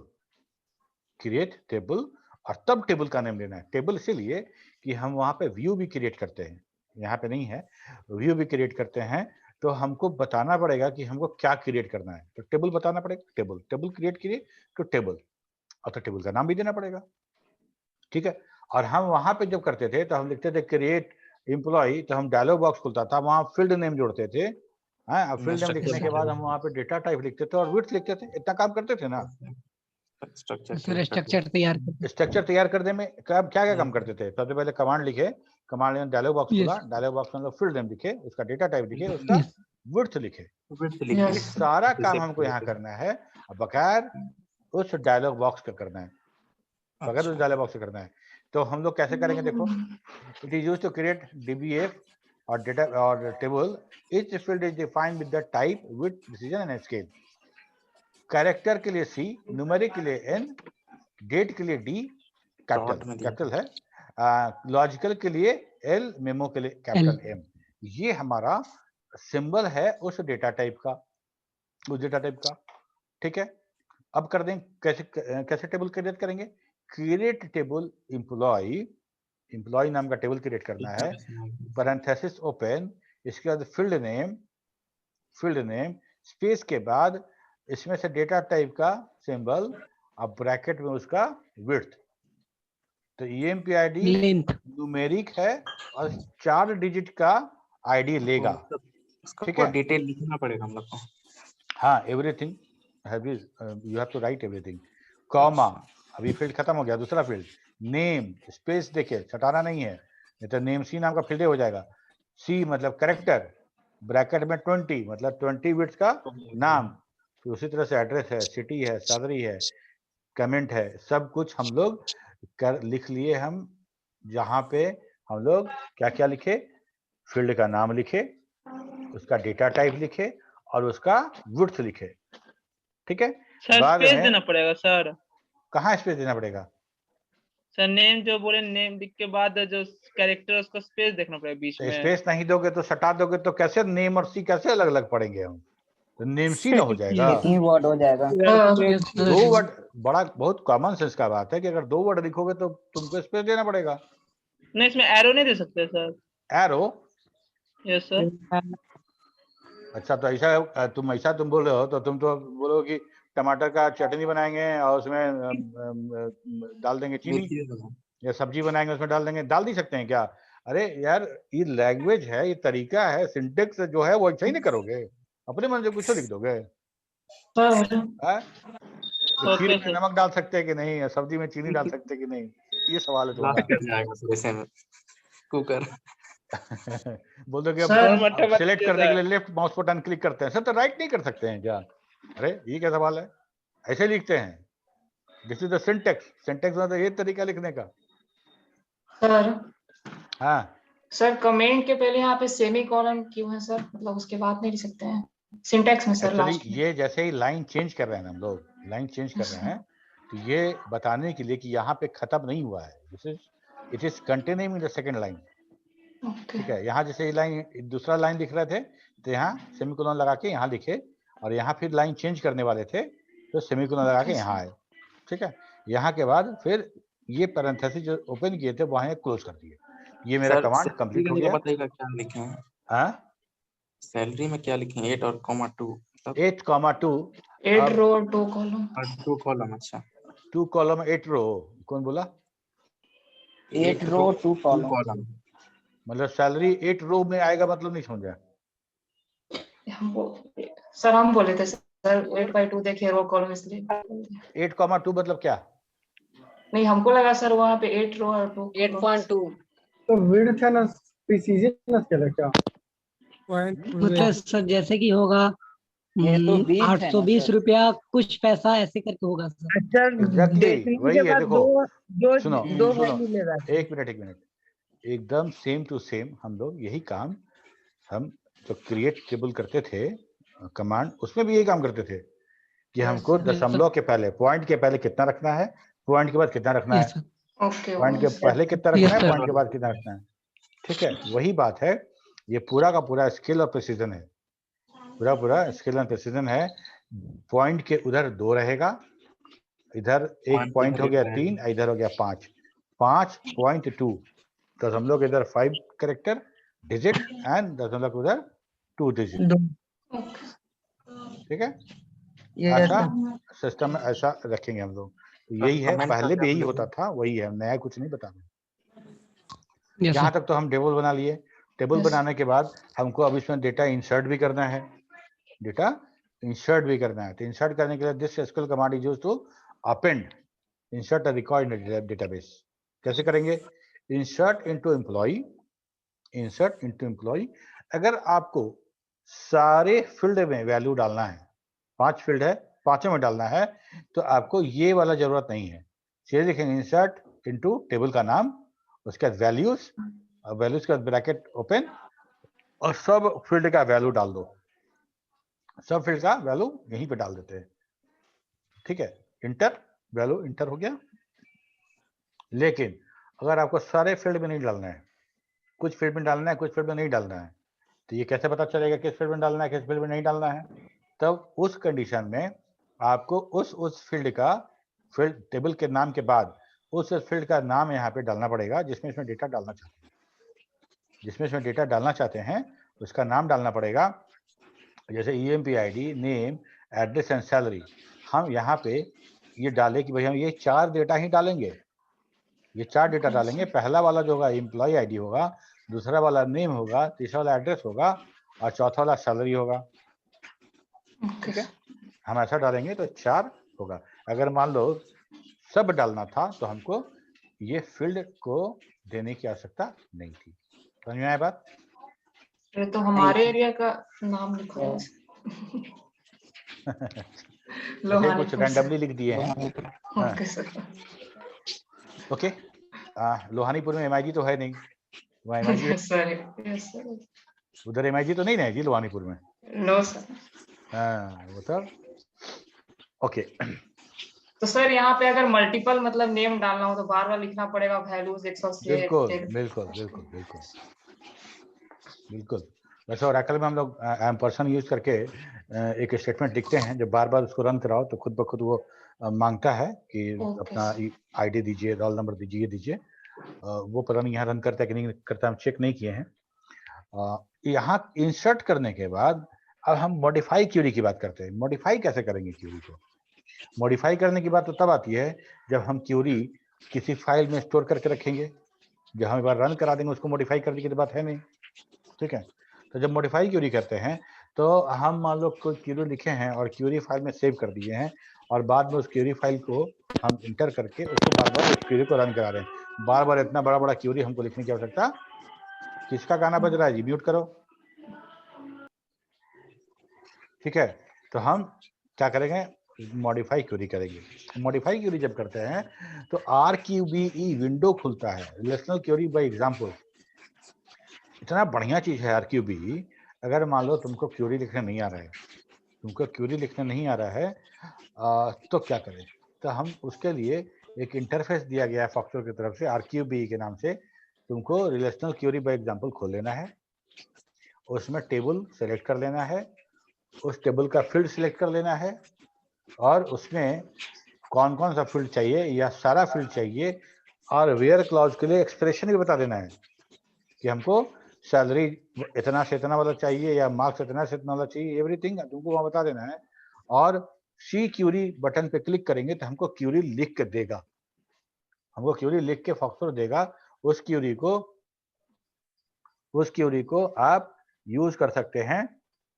क्रिएट टेबल, और तब टेबल का नाम लेना है। टेबल इसीलिए कि हम वहां पे व्यू भी क्रिएट करते हैं, यहाँ पे नहीं है, व्यू भी क्रिएट करते हैं, तो हमको बताना पड़ेगा कि हमको क्या क्रिएट करना है, तो टेबल बताना पड़ेगा। टेबल टेबल क्रिएट किए तो टेबल, और तो टेबल का नाम भी देना पड़ेगा। ठीक है, और हम वहां पे जब करते थे तो हम लिखते थे क्रिएट एम्प्लॉय, तो हम डायलॉग बॉक्स खुलता था, वहां फील्ड नेम जोड़ते थे। हाँ, फील्ड नेम लिखने के बाद हम वहां पे डेटा टाइप लिखते थे और विड्थ लिखते थे, इतना काम करते थे ना। सर स्ट्रक्चर तैयार कर। स्ट्रक्चर तैयार करने में क्या क्या काम करते थे? सबसे पहले कमांड लिखे, कमांड में डायलॉग बॉक्स खुला, डायलॉग बॉक्स में फील्ड नेम लिखे, उसका डेटा टाइप लिखे, उसका विड्थ लिखे। ये सारा काम हमको यहाँ करना है, बगैर उस डायलॉग बॉक्स का करना है, बगैर उस डायलॉग बॉक्स से करना है। तो हम लोग कैसे करेंगे देखो, it is used to create DBF और डेटा और table, each field is defined with the type, width, precision and scale. Character के लिए सी, न्यूमेरिक के लिए एन, डेट के लिए डी, कैपिटल है, लॉजिकल के लिए एल, मेमो के लिए कैपिटल एम। ये हमारा सिंबल है उस डेटा टाइप का, उस डेटा टाइप का। ठीक है, अब कर दें कैसे टेबल क्रिएट करेंगे? क्रिएट टेबल एम्प्लॉय, एम्प्लॉय नाम का टेबल क्रिएट करना है, पैरेंथेसिस ओपन, इसके बाद फील्ड नेम, स्पेस के बाद इसमें से डेटा टाइप का सिंबल, अब ब्रैकेट में उसका विड्थ। तो EMP-ID न्यूमेरिक है और 4 डिजिट का आईडी लेगा। ठीक है, डिटेल लिखना पड़ेगा हम लोग को। हाँ, everything you have to write everything, comma, अभी फील्ड खत्म हो गया, दूसरा फील्ड नेम, स्पेस देखिए हटाना नहीं है, नहीं तो नेम सी नाम का फील्ड हो जाएगा। सी मतलब कैरेक्टर, ब्रैकेट में 20 मतलब 20 बिट्स का नाम, फिर उसी तरह से एड्रेस है, सिटी है, सैलरी है, कमेंट है, सब कुछ हम लोग लिख लिए। हम जहाँ पे हम लोग क्या क्या लिखे, फील्ड का नाम लिखे, उसका डेटा टाइप लिखे और उसका विड्थ लिखे। ठीक है, सर स्पेस देना पड़ेगा सर? कहाँ स्पेस देना पड़ेगा सर? नेम जो बोले, नेम लिख के बाद जो कैरेक्टर उसका स्पेस देखना पड़ेगा बीच में। स्पेस नहीं दोगे तो सटा दोगे तो कैसे नेम और सी कैसे अलग अलग पढ़ेंगे हम? तो नेम सी ना हो जाएगा, एक ही वर्ड हो जाएगा। 2 वर्ड, बड़ा बहुत कॉमन सेंस का बात है कि अगर 2 वर्ड लिखोगे तो तुमको स्पेस देना पड़ेगा। नहीं, इसमें एरो नहीं दे सकते सर? एरो? Yes sir. अच्छा, तो ऐसा तुम बोल रहे हो तो तुम तो बोलो कि टमाटर का चटनी बनाएंगे और उसमें डाल देंगे चीनी, या सब्जी बनाएंगे उसमें डाल देंगे, डाल नहीं सकते हैं क्या? अरे यार, ये लैंग्वेज है, ये तरीका है, सिंटेक्स जो है वो ऐसा ही नहीं करोगे, अपने मन से कुछ तो लिख दोगे। तो खीर में नमक डाल सकते हैं कि नहीं, सब्जी में चीनी डाल सकते हैं कि नहीं, ये सवाल है तुम्हारा। कुकर बोल दो कि अब सिलेक्ट करने के लिए लेफ्ट माउस बटन क्लिक करते हैं सर, तो राइट नहीं कर सकते हैं क्या? अरे ये क्या सवाल है, ऐसे लिखते हैं। This is the syntax. Syntax मतलब ये तरीका लिखने का। सर हाँ सर कमेंट के पहले यहाँ पे सेमी कॉलन क्यों है सर, मतलब उसके बाद नहीं लिख सकते हैं सिंटेक्स में सर एक्चुअली लास्ट में? ये जैसे ही लाइन चेंज कर रहे हैं ना हम लोग, लाइन चेंज कर रहे हैं, तो ये बताने के लिए कि यहाँ पे खत्म नहीं हुआ है। This is it is continuing in the second line. Okay ठीक है, यहाँ जैसे ये लाइन दूसरा लाइन लिख रहे थे तो यहाँ सेमीकोलन लगा के यहाँ लिखे, और यहाँ फिर लाइन चेंज करने वाले थे तो सेमीकोलन लगा के यहाँ आए। ठीक है, यहाँ के बाद फिर ये पैरेंथेसिस जो ओपन किए थे वहाँ क्लोज कर दिए। ये मेरा कमांड कंप्लीट हो गया। बताइएगा क्या लिखे हैं हाँ, सैलरी में क्या लिखे हैं 8 और कॉमा 2 मतलब 8,2 8 रो और 2 कॉलम। और 2 कॉलम। अच्छा 2 कॉलम 8 रो। कौन बोला? 8 रो 2 कॉलम। मतलब सैलरी 8 रो में आएगा, मतलब नहीं समझा। सर हम बोले थे सर 8/2 देखिए रो कॉलम इसलिए 8,2 मतलब क्या? नहीं, हमको लगा सर वहाँ पे 8 रो और 2 8.2 तो विड्थ है ना, प्रिसीजन स्केल है क्या? मतलब सर जैसे कि होगा ये तो 20 है ना 820 सर। रुपया कुछ पैसा ऐसे करके होगा सर। अच्छा Exactly, डेसिमल वही के है, बाद देखो। दो सुनो दो सुनो, वैल्यू ले रहा है। एक मिनट, एकदम सेम टू सेम हम लोग यही काम हम जो क्रिएट टेबल करते थे कमांड, उसमें भी यही काम करते थे कि हमको दशमलव के पहले, पॉइंट के पहले कितना रखना है, पॉइंट के बाद कितना रखना है, ओके पॉइंट के पहले कितना Yes, रखना है, sir. पॉइंट के बाद कितना रखना है। ठीक है, वही बात है। ये पूरा का पूरा स्केल और प्रिसीजन है, पूरा स्केल और प्रिसीजन है। पॉइंट के उधर 2 रहेगा, इधर एक पॉइंट हो गया 3, इधर हो गया 5, 5.2 दशमलव के इधर 5 कैरेक्टर डिजिट एंड दशमलव के उधर 2 डिजिट। ठीक है, ऐसा सिस्टम में ऐसा रखेंगे हम लोग। तो यही है, पहले भी यही होता था, वही है, नया कुछ नहीं बता रहे। Yes, यहाँ sir. तक तो हम टेबल बना लिए। टेबल बनाने के बाद हमको अब इसमें डेटा इंसर्ट भी करना है, डेटा इंसर्ट भी करना है। तो इंसर्ट करने के लिए this SQL command is used to append insert a record in database. कैसे करेंगे? Insert into employ, insert into employ. अगर आपको सारे फील्ड में वैल्यू डालना है, 5 फील्ड है, पांचों में डालना है, तो आपको ये वाला जरूरत नहीं है। सीधे लिखेंगे इंसर्ट इनटू टेबल का नाम, उसके बाद वैल्यूज, वैल्यूज का ब्रैकेट ओपन, और सब फील्ड का वैल्यू डाल दो। सब फील्ड का वैल्यू यहीं पे डाल देते हैं। ठीक है, इंटर, वैल्यू इंटर हो गया। लेकिन अगर आपको सारे फील्ड में नहीं डालना है, कुछ फील्ड में डालना है, कुछ फील्ड में नहीं डालना है, तो ये कैसे पता चलेगा किस फील्ड में डालना है, किस फील्ड में नहीं डालना है? तब उस कंडीशन में आपको उस फील्ड का, फील्ड टेबल के नाम के बाद उस फील्ड का नाम यहाँ पे डालना पड़ेगा जिसमें इसमें डेटा डालना चाहते हैं। जिसमें इसमें डेटा डालना चाहते हैं उसका नाम डालना पड़ेगा। जैसे EMP-ID, name, address and salary. हम यहाँ पे ये डाले कि भाई हम ये 4 डेटा ही डालेंगे, ये 4 डेटा डालेंगे। पहला वाला जो होगा एम्प्लॉय ID होगा, दूसरा वाला नेम होगा, तीसरा वाला एड्रेस होगा, और चौथा वाला सैलरी होगा। ठीक है, हम ऐसा डालेंगे तो 4 होगा। अगर मान लो सब डालना था तो हमको ये फील्ड को देने की आवश्यकता नहीं थी। समझ में आया बात? ये तो हमारे एरिया का नाम लिखो है। ऐसे कुछ रैंडमली लिख दिए हैं। Okay sir. ओके, लोहानीपुर में MIG तो है नहीं, वहाँ MIG सर यस सर। उधर MIG तो नहीं ना जी लोहानीपुर में? No sir. हाँ, वो सब ओके। तो सर यहाँ पे अगर मल्टीपल मतलब नेम डालना हो तो बार बार लिखना पड़ेगा वैल्यूज 180। बिल्कुल बिल्कुल बिल्कुल बिल्कुल बिल्कुल। वैसे ओरेकल में हम लोग एम्परसन यूज करके एक स्टेटमेंट लिखते हैं, जब बार बार उसको रन कराओ तो खुद ब खुद वो मांगता है कि अपना ID दीजिए, रोल नंबर दीजिए। वो पता नहीं यहाँ रन करता है कि नहीं करता, हम चेक नहीं किए हैं। यहाँ इंसर्ट करने के बाद अब हम मॉडिफाई क्यूरी की बात करते हैं। मॉडिफाई कैसे करेंगे क्यूरी को? मॉडिफाई करने की बात तो तब आती है जब हम क्यूरी किसी फाइल में स्टोर करके रखेंगे। जब हम एक बार रन करा देंगे उसको मॉडिफाई करने की तो बात है नहीं। ठीक है, तो जब मॉडिफाई क्यूरी करते हैं तो हम मान लो कोई क्यूरी लिखे हैं और क्यूरी फाइल में सेव कर दिए हैं, और बाद में उस क्यूरी फाइल को हम इंटर करके उसको बार बार उस क्यूरी को रन करा रहे हैं। बार बार इतना बड़ा क्यूरी हमको लिखने की आवश्यकता। किसका गाना बज रहा है जी? म्यूट करो। ठीक है, तो हम क्या करेंगे, मॉडिफाई क्वेरी करेंगे। मॉडिफाई क्वेरी जब करते हैं तो RQBE विंडो खुलता है, रिलेशनल क्वेरी बाय एग्जांपल। इतना बढ़िया चीज है RQBE। अगर मान लो तुमको क्वेरी लिखने नहीं आ रहा है, तो क्या करें? तो हम उसके लिए एक इंटरफेस दिया गया है फॉक्सट्रॉट की तरफ से RQBE के नाम से। तुमको रिलेशनल क्वेरी बाय एग्जांपल खोल लेना है, उसमें टेबल सेलेक्ट कर लेना है, उस टेबल का फील्ड सेलेक्ट कर लेना है, और उसमें कौन कौन सा फील्ड चाहिए या सारा फील्ड चाहिए, और वेयर क्लॉज के लिए एक्सप्रेशन भी बता देना है कि हमको सैलरी इतना से इतना वाला चाहिए या मार्क्स इतना से इतना वाला चाहिए, एवरीथिंग तुमको वहां बता देना है। और सी क्यूरी बटन पे क्लिक करेंगे तो हमको क्यूरी लिख के देगा, हमको क्यूरी लिख के फॉक्सट्रॉट देगा। उस क्यूरी को आप यूज कर सकते हैं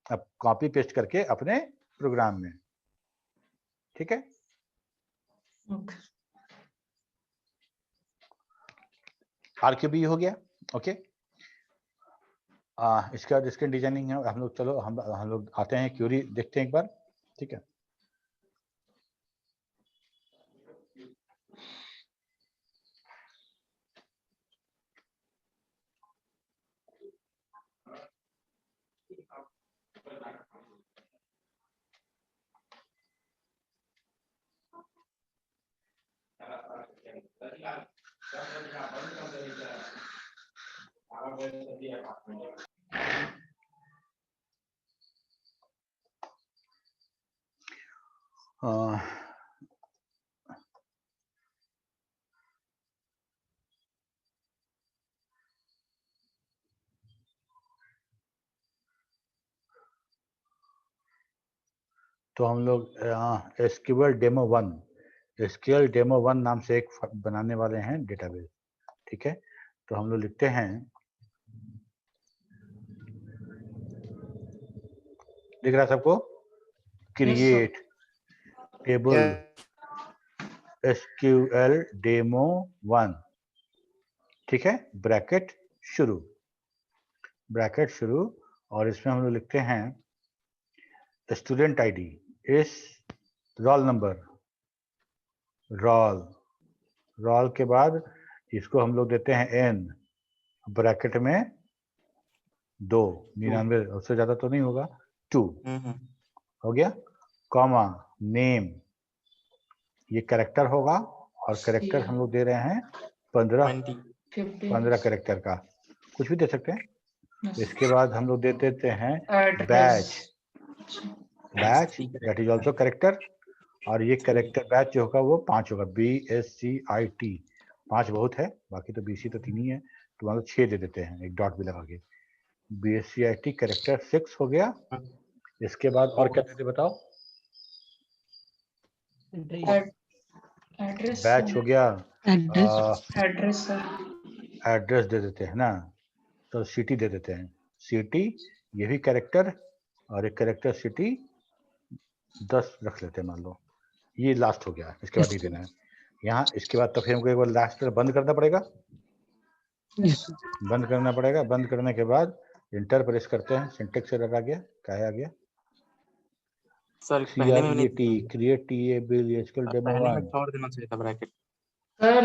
अब कॉपी पेस्ट करके अपने प्रोग्राम में। ठीक है, RQBE हो गया। ओके, इसके बाद स्क्रीन डिजाइनिंग है। हम लोग चलो हम लोग आते हैं क्यूरी देखते हैं एक बार। ठीक है, तो हम लोग SQL डेमो 1 नाम से एक बनाने वाले हैं डेटाबेस। ठीक है, तो हम लोग लिखते हैं, दिख रहा है सबको? Create table SQL demo 1। ठीक है, ब्रैकेट शुरू, और इसमें हम लोग लिखते हैं स्टूडेंट ID इस रोल नंबर, रोल के बाद इसको हम लोग देते हैं N, ब्रैकेट में 2, 99 उससे ज्यादा तो नहीं होगा, 2 हो गया, कॉमा नेम, ये कैरेक्टर होगा, और कैरेक्टर हम लोग दे रहे हैं 15 कैरेक्टर का, कुछ भी दे सकते हैं। इसके बाद हम लोग दे देते हैं batch that is also character, और ये कैरेक्टर बैच जो होगा वो 5 होगा, BSCIT 5 बहुत है, बाकी तो BC तो 3 ही है, तो मान लो 6 दे देते हैं, एक डॉट भी लगा के। BSCIT कैरेक्टर 6 हो गया। इसके बाद और क्या देते बताओ? बैच हो गया, एड्रेस दे देते हैं ना, तो सिटी दे देते हैं, सिटी, ये भी कैरेक्टर, और एक कैरेक्टर सिटी 10 रख लेते हैं मान लो, ये लास्ट हो गया। इसके बाद ही देना है यहाँ। इसके बाद तो फिर हमको एक बार लास्ट पर बंद करना पड़ेगा, बंद करने के बाद इंटर प्रेस करते हैं, सिंटेक्स एरर आ गया, क्या आ गया? सर पहले में नहीं, क्रिएट टेबल SQL डेमो 1। छोड़ देना चाहिए था ब्रैकेट। सर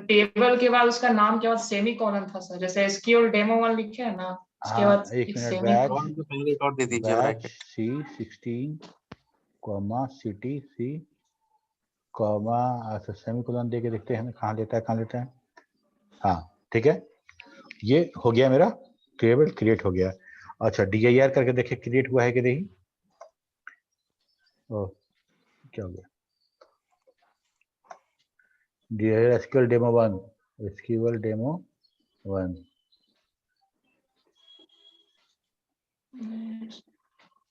टेबल के बाद उसका नाम के बाद सेमीकोलन था सर, जैसे SQL डेमो 1 लिखे है ना, उसके बाद एक minute, batch C16 comma city C comma, अच्छा सेमीकोलन दे के देखते हैं कहाँ लेता है। हाँ ठीक है, ये हो गया मेरा टेबल क्रिएट हो गया। अच्छा dir करके देखे क्रिएट हुआ है कि नहीं? ओ क्या हो गया? dir SQL डेमो 1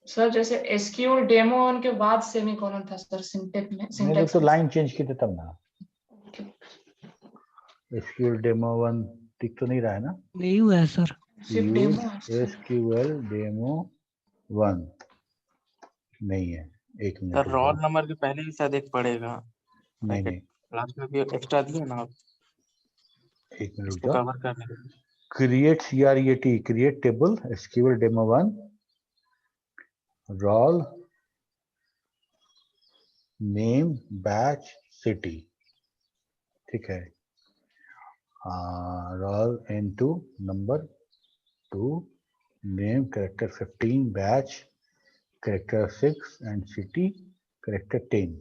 सर जैसे SQL डेमो 1 के बाद सेमीकोलन था सर, सिंटेक्स तो लाइन चेंज की थी तब ना। SQL डेमो 1 टिक तो नहीं रहा है ना? नहीं हुआ है सर, सिर्फ डेमो SQL डेमो 1 नहीं है। एक मिनट सर रोल नंबर के पहले भी शायद एक पड़ेगा, नहीं लास्ट में भी एक्स्ट्रा दिए ना आप, एक मिनट रुक इसको जाओ। कवर करने के लिए। Create CREAT create table SQL demo 1 roll name batch city, ठीक है, roll into number 2, name character 15, batch character 6 and city character 10।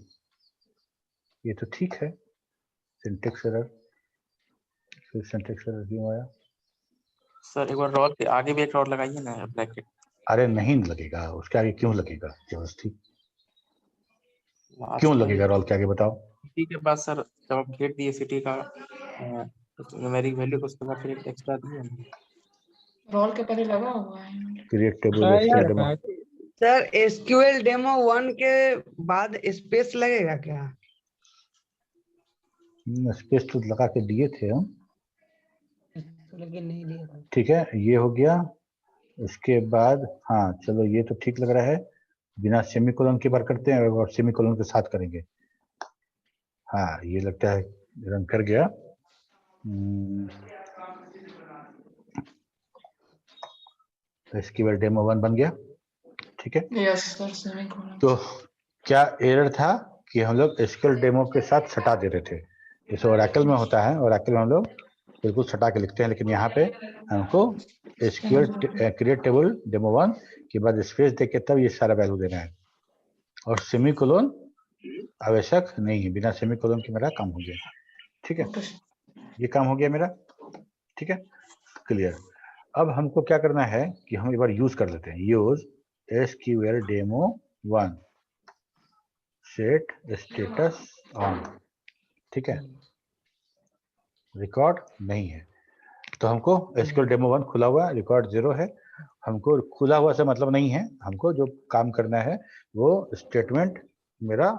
ये तो ठीक है। सिंटेक्स एरर, फिर सिंटेक्स एरर क्यों आया? सर एक बार रॉल के आगे भी एक रॉल लगाइए ना ब्रैकेट। अरे नहीं लगेगा, उसके आगे क्यों लगेगा जबरदस्ती? क्यों लगेगा रॉल के आगे बताओ? सिटी के बाद सर जब आप गेट दिए सिटी का न्यूमेरिक वैल्यू को, उसके बाद फिर एक एक्स्ट्रा दिए ना। रोल के पहले लगा हुआ है। Create table SQL demo. Sir SQL demo 1 के बाद स्पेस लगेगा क्या? स्पेस तो लगा के दिए थे हम, लेकिन नहीं दिया था। ठीक है, ये हो गया। उसके बाद हाँ चलो ये तो ठीक लग रहा है, बिना सेमीकोलन के बार करते हैं और सेमीकोलन के साथ करेंगे। हाँ ये लगता है रन कर गया। एसक्यूएल डेमो 1 बन गया, ठीक है। Yes sir, semicolon. तो क्या एरर था कि हम लोग एसक्यूएल डेमो के साथ सटा दे रहे थे। जैसे ओरेकल में होता है, ओरेकल में हम लोग बिल्कुल सटा के लिखते हैं, लेकिन यहाँ पे हमको एसक्यूएल क्रिएट टेबल डेमो 1 के बाद स्पेस देके तब ये सारा वैल्यू देना है, और सेमीकोलन आवश्यक नहीं है। बिना सेमीकोलन के मेरा काम हो गया, ठीक है। ये काम हो गया मेरा, ठीक है, क्लियर। अब हमको क्या करना है कि हम एक बार यूज कर लेते हैं, use SQL demo 1 set status on, ठीक है। रिकॉर्ड नहीं है तो हमको एसक्यूएल डेमो 1 खुला हुआ, रिकॉर्ड 0 है। हमको खुला हुआ से मतलब नहीं है, हमको जो काम करना है वो स्टेटमेंट मेरा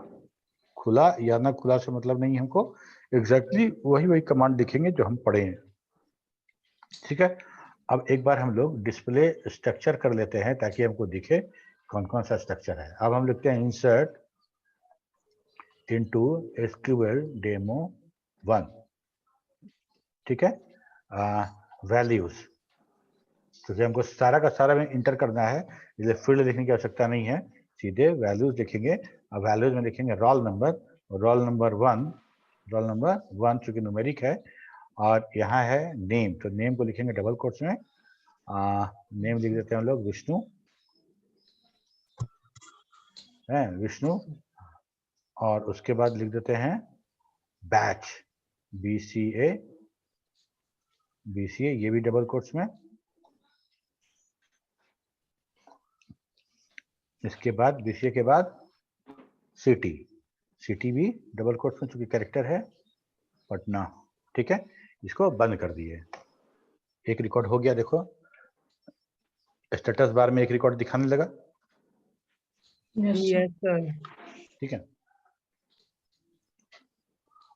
खुला या ना खुला से मतलब नहीं है। हमको एग्जैक्टली वही कमांड लिखेंगे जो हम पढ़े हैं, ठीक है। अब एक बार हम लोग डिस्प्ले स्ट्रक्चर कर लेते हैं ताकि हमको दिखे कौन कौन सा स्ट्रक्चर है। अब हम लिखते हैं इंसर्ट इनटू एसक्यूएल डेमो 1, ठीक है। वैल्यूज, क्योंकि हमको सारा का सारा में इंटर करना है, इसलिए फील्ड लिखने की आवश्यकता नहीं है, सीधे वैल्यूज लिखेंगे। अब वैल्यूज में लिखेंगे रोल नंबर 1, रोल नंबर 1 चूंकि न्यूमेरिक है, और यहाँ है नेम, तो नेम को लिखेंगे डबल कोट्स में। नेम लिख देते हैं हम लोग विष्णु, है विष्णु, और उसके बाद लिख देते हैं बैच BCA, ये भी डबल कोट्स में। इसके बाद BCA के बाद सिटी भी डबल कोट्स में, चूंकि कैरेक्टर है पटना, ठीक है। इसको बंद कर दिए, एक रिकॉर्ड हो गया। देखो स्टेटस बार में एक रिकॉर्ड दिखाने लगा, यस सर। ठीक है।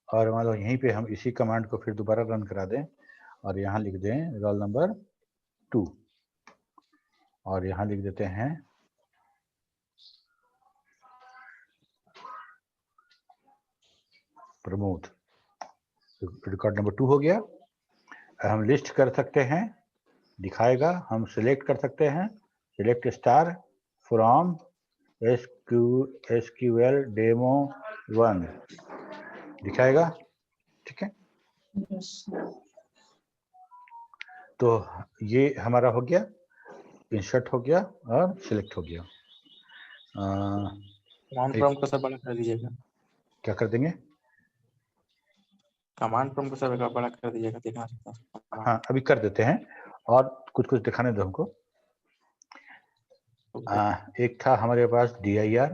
और मान लो यहीं पे हम इसी कमांड को फिर दोबारा रन करा दें और यहाँ लिख दें रोल नंबर 2, और यहाँ लिख देते हैं प्रमोद। रिकॉर्ड नंबर 2 हो गया। हम लिस्ट कर सकते हैं, दिखाएगा। हम सिलेक्ट कर सकते हैं, select star from SQL demo 1 दिखाएगा, ठीक है। तो ये हमारा हो गया, इंसर्ट हो गया और सिलेक्ट हो गया। कमांड प्रॉम्प्ट को सब बड़ा कर दीजिएगा। क्या कर देंगे? कमांड प्रॉम्प्ट को सब एक बार बड़ा कर दीजिएगा, दिखा सकता हूं। हाँ अभी कर देते हैं, और कुछ दिखाने दो हमको। एक था हमारे पास DIR,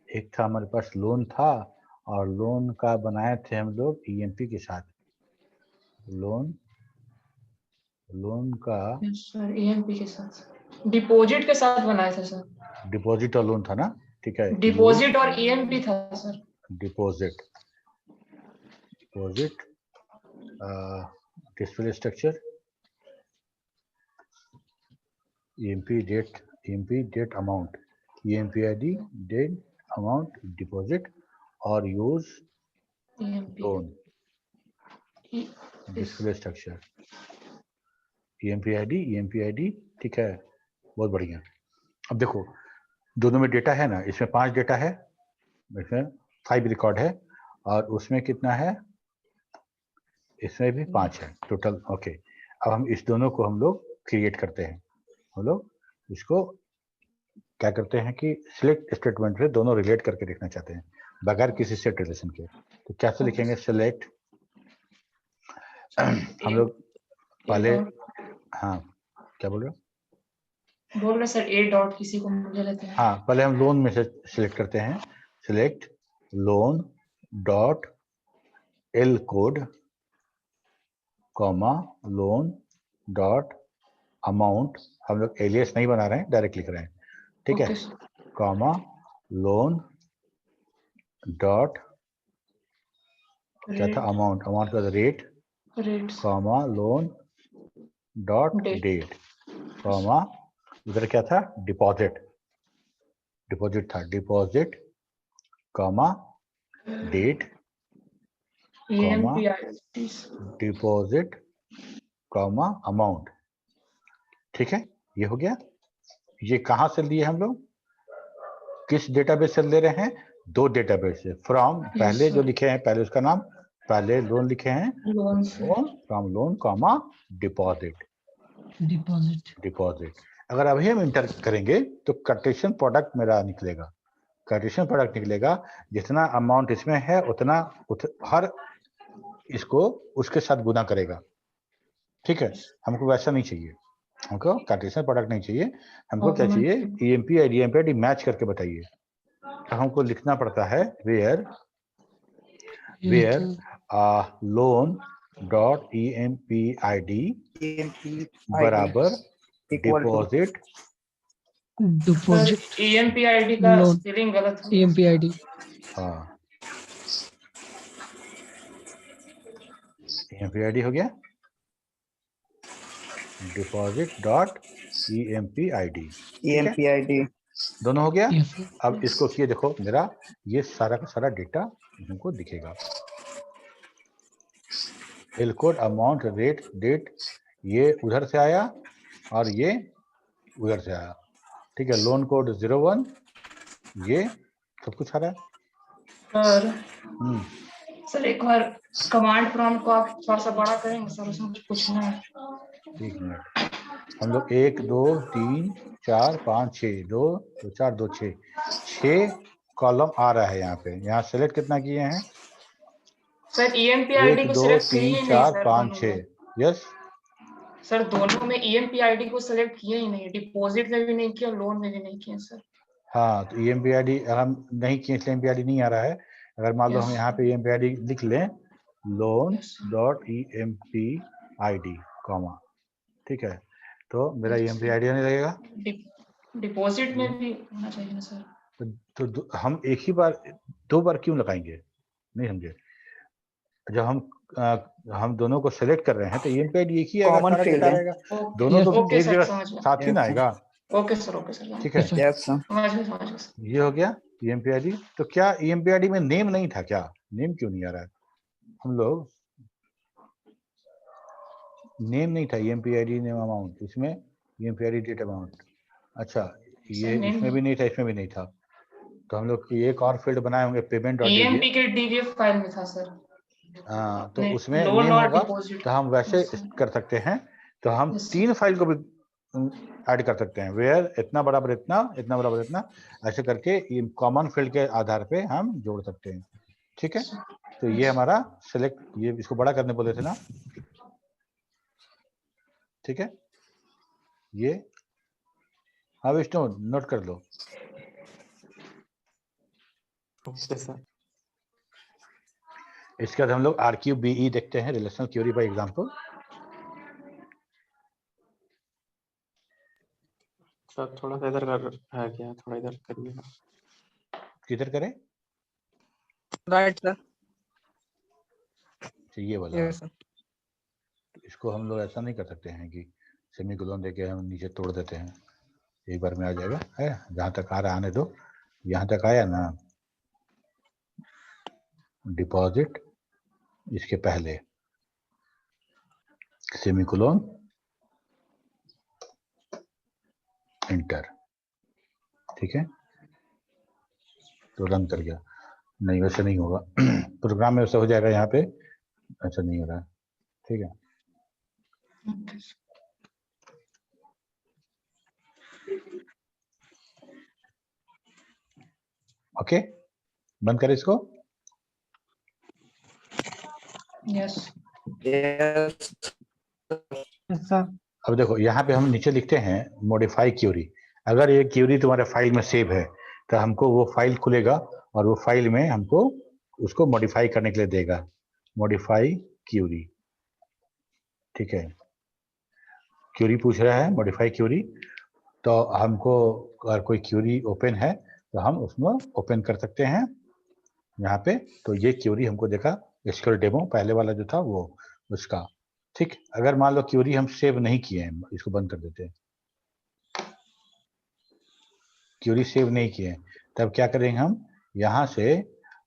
एक था हमारे पास लोन था, और लोन का बनाए थे हम लोग EMP के साथ। लोन का सर EMP के साथ, डिपॉजिट के साथ बनाया था सर। डिपॉजिट और लोन था ना, ठीक है। डिपॉजिट और EMP था sir. Deposit display structure EMP date amount, EMP ID date amount deposit, और use loan display structure EMP ID, ठीक है, बहुत बढ़िया। अब देखो दोनों में डेटा है ना, इसमें 5 डेटा है, इसमें 5 रिकॉर्ड है और उसमें कितना है, इसमें भी 5 है टोटल। ओके, अब हम इस दोनों को हम लोग क्रिएट करते हैं। हम लोग इसको क्या करते हैं कि सिलेक्ट स्टेटमेंट में दोनों रिलेट करके देखना चाहते हैं बगैर किसी सेट रिलेशन के। तो कैसे लिखेंगे, सिलेक्ट हम लोग पहले, हाँ क्या बोल रहे हो? बोल रहे सर ए डॉट किसी को ले लेते हैं। हाँ, पहले हम लोन में से सिलेक्ट करते हैं। Select loan dot L code comma loan dot amount, हम लोग एलियस नहीं बना रहे हैं, डायरेक्ट लिख रहे हैं, ठीक है, okay sir. Comma loan dot क्या था, अमाउंट, अमाउंट का rate, rates comma loan dot Date. Date, comma इधर क्या था, डिपॉजिट, डिपॉजिट था, deposit comma date comma deposit comma amount. ठीक है, ये हो गया। ये कहाँ से लिए हम लोग, किस डेटाबेस से ले रहे हैं, 2 डेटाबेस से। फ्रॉम पहले जो लिखे हैं, पहले उसका नाम, पहले लोन लिखे हैं, loan from loan comma deposit, deposit deposit. अगर अभी हम इंटर करेंगे तो कार्टेशियन प्रोडक्ट मेरा निकलेगा, कार्टेशियन प्रोडक्ट निकलेगा, जितना अमाउंट इसमें है उतना हर इसको उसके साथ गुना करेगा। ठीक है, हमको वैसा नहीं चाहिए, हमको कार्टेशियन प्रोडक्ट नहीं चाहिए, हमको क्या चाहिए, ईएमपी आईडी मैच करके बताइए। तो हमको लिखना पड़ता है where loan dot EMP ID बराबर डिपॉजिट डिपॉजिट ईएमपी आईडी का लोन स्पेलिंग गलत है। ईएमपी आईडी हाँ, ईएमपी आईडी हो गया, deposit dot EMP ID, EMP ID दोनों हो गया। Yes. अब इसको किए देखो, मेरा ये सारा का सारा डेटा हमको दिखेगा, L code, amount, rate, date, ये उधर से आया और ये उधर से आया। ठीक है, लोन कोड 01, ये सब कुछ आ रहा है। सर एक बार कमांड प्रॉम्प्ट को आप थोड़ा सा बड़ा करेंगे सर, उसमें कुछ पूछना है। एक मिनट, हम लोग 1 2 3 4 5 6 2 2 4 2 6 कॉलम आ रहा है यहाँ पे। यहाँ सेलेक्ट कितना किए हैं, सर ईएमपी आईडी 1 को 2 सिलेक्ट 3 किए ही नहीं 4 सर 5 दोनों 6। में। यस सर दोनों में ईएमपी आईडी को सिलेक्ट किए ही नहीं, डिपॉजिट में भी नहीं किया, लोन में भी नहीं किया सर। हाँ, तो ईएमपी आईडी हम नहीं किए इसलिए ईएमपी आईडी नहीं आ रहा है। अगर मान लो हम यहाँ पे ईएमपी आईडी लिख लें, loan dot EMP ID comma, ठीक है, तो मेरा ईएमपी आईडी आने लगेगा। डिपॉजिट में भी होना चाहिए ना सर। तो हम एक ही बार 2 बार क्यों लगाएंगे, नहीं समझे। जब हम दोनों को सेलेक्ट कर रहे हैं तो ईएमपी आईडी एक ही आएगा, Common सारा field डेटा है। आएगा, दोनों तो ओके एक सर, जगह समझ गया। साथ ही ना आएगा। ओके सर, ओके सर, ठीक है, Yes sir. समझ गया सर। ये हो गया ईएमपी आईडी। तो क्या ईएमपी आईडी में नेम नहीं था क्या, नेम क्यों नहीं आ रहा है, हम लोग नेम नहीं था, ईएमपी आईडी नेम अमाउंट, इसमें ईएमपी आईडी डेट अमाउंट। अच्छा, ये इसमें भी नहीं था, इसमें भी नहीं था, तो हम लोग एक और फील्ड बनाए होंगे, पेमेंट डॉट ईएमपी के डीबीएफ फाइल में था सर। हाँ, तो उसमें लोन नेम और होगा, डिपॉजिट। तो हम वैसे कर सकते हैं। तो हम 3 फाइल को भी ऐड कर सकते हैं, वेयर इतना बराबर इतना, इतना बराबर इतना, ऐसे करके कॉमन फील्ड के आधार पे हम जोड़ सकते हैं। ठीक है, तो ये हमारा सेलेक्ट, ये इसको बड़ा करने बोले थे ना, ठीक है, ये हाँ विष्णु नोट कर लो। Okay sir. इसके बाद हम लोग RQBE देखते हैं, relational query by example. Sir थोड़ा सा इधर कर है क्या, थोड़ा इधर करिए। किधर करें, राइट सर। ये वाला। Yes sir. इसको हम लोग ऐसा नहीं कर सकते हैं कि सेमीकोलन देके हम नीचे तोड़ देते हैं, एक बार में आ जाएगा, है जहां तक आ रहा आने दो। यहाँ तक आया ना, डिपॉजिट, इसके पहले सेमीकोलन, इंटर, ठीक है, तो रन कर गया। नहीं वैसे नहीं होगा प्रोग्राम में वैसे हो जाएगा, यहाँ पे ऐसा नहीं हो रहा है। ठीक है, ओके बंद करें इसको। यस सर अब देखो यहाँ पे हम नीचे लिखते हैं मॉडिफाई क्यूरी। अगर ये क्यूरी तुम्हारे फाइल में सेव है तो हमको वो फाइल खुलेगा और वो फाइल में हमको उसको मॉडिफाई करने के लिए देगा, मॉडिफाई क्यूरी। ठीक है, क्यूरी पूछ रहा है मॉडिफाई क्यूरी, तो हमको अगर कोई क्यूरी ओपन है तो हम उसमें ओपन कर सकते हैं यहाँ पे। तो ये क्यूरी हमको देखा एसक्यूएल डेमो पहले वाला जो था वो उसका। ठीक, अगर मान लो क्यूरी हम सेव नहीं किए हैं, इसको बंद कर देते हैं, क्यूरी सेव नहीं किए हैं, तब क्या करेंगे हम यहाँ से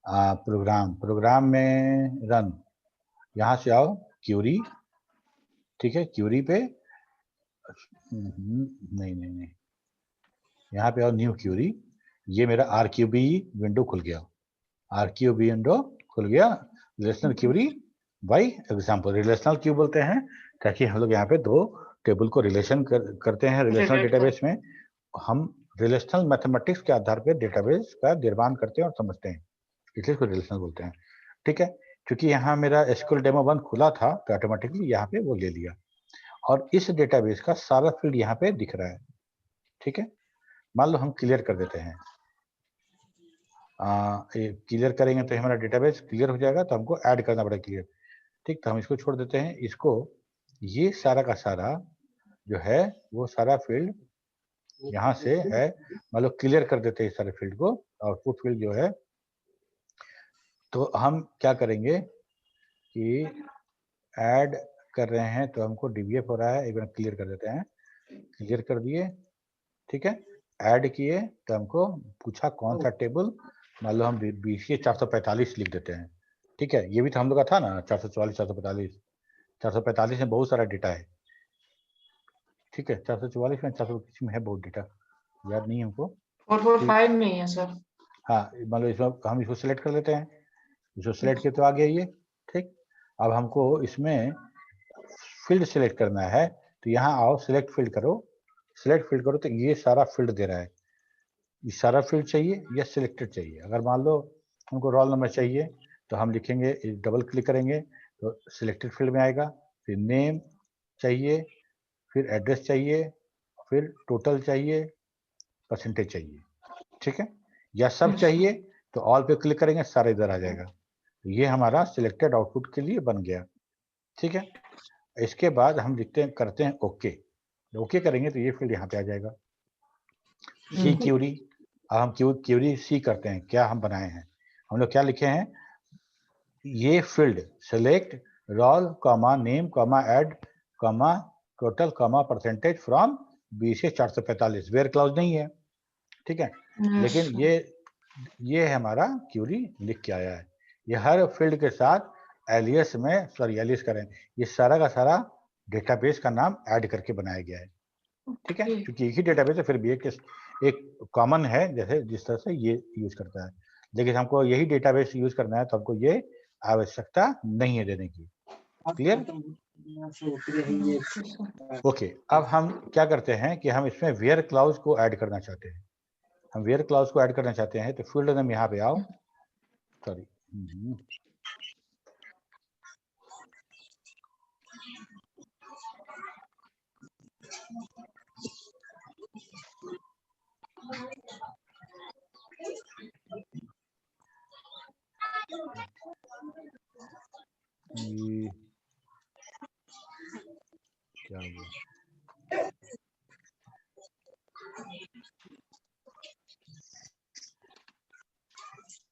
प्रोग्राम में रन, यहाँ से आओ क्यूरी। ठीक है, क्यूरी पे नहीं, यहाँ पे आओ न्यू क्यूरी। ये मेरा आरक्यूबी विंडो खुल गया, आरक्यूबी विंडो खुल गया। Relational query by example, relational Q बोलते हैं ताकि हम लोग यहाँ पे दो टेबल को रिलेशन करते हैं। रिलेशनल डेटाबेस में हम रिलेशनल मैथमेटिक्स के आधार पे डेटाबेस का निर्माण करते हैं और समझते हैं, इसलिए इसको रिलेशनल बोलते हैं। ठीक है, क्योंकि यहाँ मेरा एसक्यूएल डेमो 1 खुला था तो ऑटोमेटिकली यहाँ पे वो ले लिया और इस डेटाबेस का सारा फील्ड यहाँ पे दिख रहा है। ठीक है, मान लो हम क्लियर कर देते हैं, क्लियर करेंगे तो हमारा डेटाबेस क्लियर हो जाएगा, तो हमको ऐड करना पड़ेगा क्लियर। ठीक, तो हम इसको छोड़ देते हैं, इसको ये सारा का सारा जो है वो सारा फील्ड यहाँ से है, मान लो क्लियर कर देते हैं इस सारे फील्ड को, आउटपुट फील्ड जो है। तो हम क्या करेंगे कि ऐड कर रहे हैं तो हमको डीवीएफ हो रहा है, एक बार क्लियर कर देते हैं, क्लियर कर दिए। ठीक है, ऐड किए तो हमको पूछा कौन सा टेबल, मान लो हम बीसीए 445 लिख देते हैं। ठीक है, ये भी तो हम लोग का था ना 444 445 में बहुत सारा डेटा है। ठीक है, 444 में 425 में है बहुत डेटा, याद नहीं हमको। 445 में ही है सर। हाँ, मान लो इसमें हम इसको सिलेक्ट कर लेते हैं, इसको सिलेक्ट किया तो आ गया ये। ठीक, अब हमको इसमें फील्ड सिलेक्ट करना है, तो यहाँ आओ सिलेक्ट फील्ड करो, सिलेक्ट फील्ड करो तो ये सारा फील्ड दे रहा है। ये सारा फील्ड चाहिए या सिलेक्टेड चाहिए? अगर मान लो हमको रोल नंबर चाहिए तो हम लिखेंगे, डबल क्लिक करेंगे तो सिलेक्टेड फील्ड में आएगा, फिर नेम चाहिए, फिर एड्रेस चाहिए, फिर टोटल चाहिए, परसेंटेज चाहिए। ठीक है, या सब चाहिए तो ऑल पे क्लिक करेंगे, सारा इधर आ जाएगा। तो ये हमारा सिलेक्टेड आउटपुट के लिए बन गया। ठीक है, इसके बाद हम लिखते हैं, करते हैं ओके। ओके करेंगे तो ये फील्ड यहाँ पे आ जाएगा, सी क्यूरी। अब हम क्यूरी सी करते हैं, क्या हम बनाए हैं, हम लोग क्या लिखे हैं, ये field select roll comma name comma add comma total comma percentage from 20 से 445, वेयर क्लाउज नहीं है। ठीक है, लेकिन ये है हमारा क्यूरी लिख के आया है। ये हर फील्ड के साथ एलियस में, सॉरी एलियस करें, ये सारा का सारा डेटाबेस का नाम ऐड करके बनाया गया है। ठीक है, क्योंकि एक ही डेटाबेस है, फिर भी एक कॉमन है, जैसे जिस तरह से ये यूज करता है, लेकिन हमको यही डेटाबेस यूज करना है तो हमको ये आवश्यकता नहीं है देने की। क्लियर? ओके, अब हम क्या करते हैं कि हम इसमें वेयर क्लाउज को ऐड करना चाहते हैं। हम वेयर क्लाउज को ऐड करना चाहते हैं तो फील्ड नेम यहाँ पे आओ, सॉरी क्या हुआ,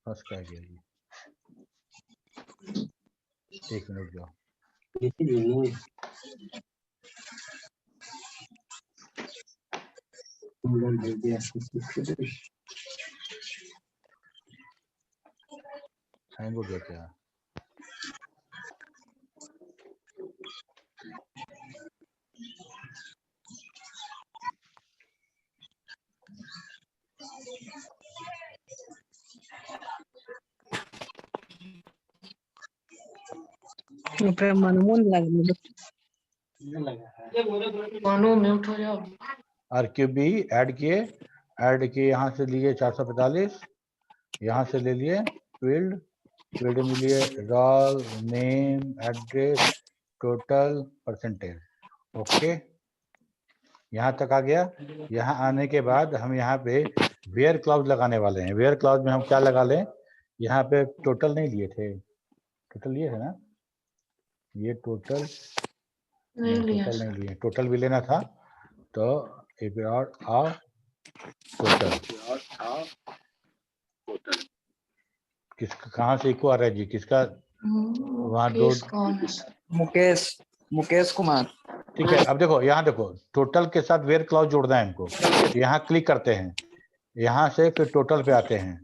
फंस क्या गया ये, एक मिनट जाओ। हैंग हो गया क्या? मनमोहन लग मनु म्यूट हो जाओ। RQB ऐड किए यहाँ से लिए 445, यहाँ से ले लिए फील्ड में लिए roll name address total percentage. Okay, यहाँ तक आ गया। यहाँ आने के बाद हम यहाँ पे वेयर क्लॉज लगाने वाले हैं। वेयर क्लॉज में हम क्या लगा लें, यहाँ पे टोटल नहीं लिए थे, टोटल लिए थे ना, ये टोटल नहीं लिया टोटल नहीं लिए, टोटल भी लेना था। तो एक और टोटल किसका कहाँ से इको आ रहा है जी, किसका वहाँ दो मुकेश कौन है सर? मुकेश कुमार। ठीक है। अब देखो यहाँ देखो टोटल के साथ वेयर क्लॉज जोड़ना है हमको। यहाँ क्लिक करते हैं, यहाँ से फिर टोटल पे आते हैं,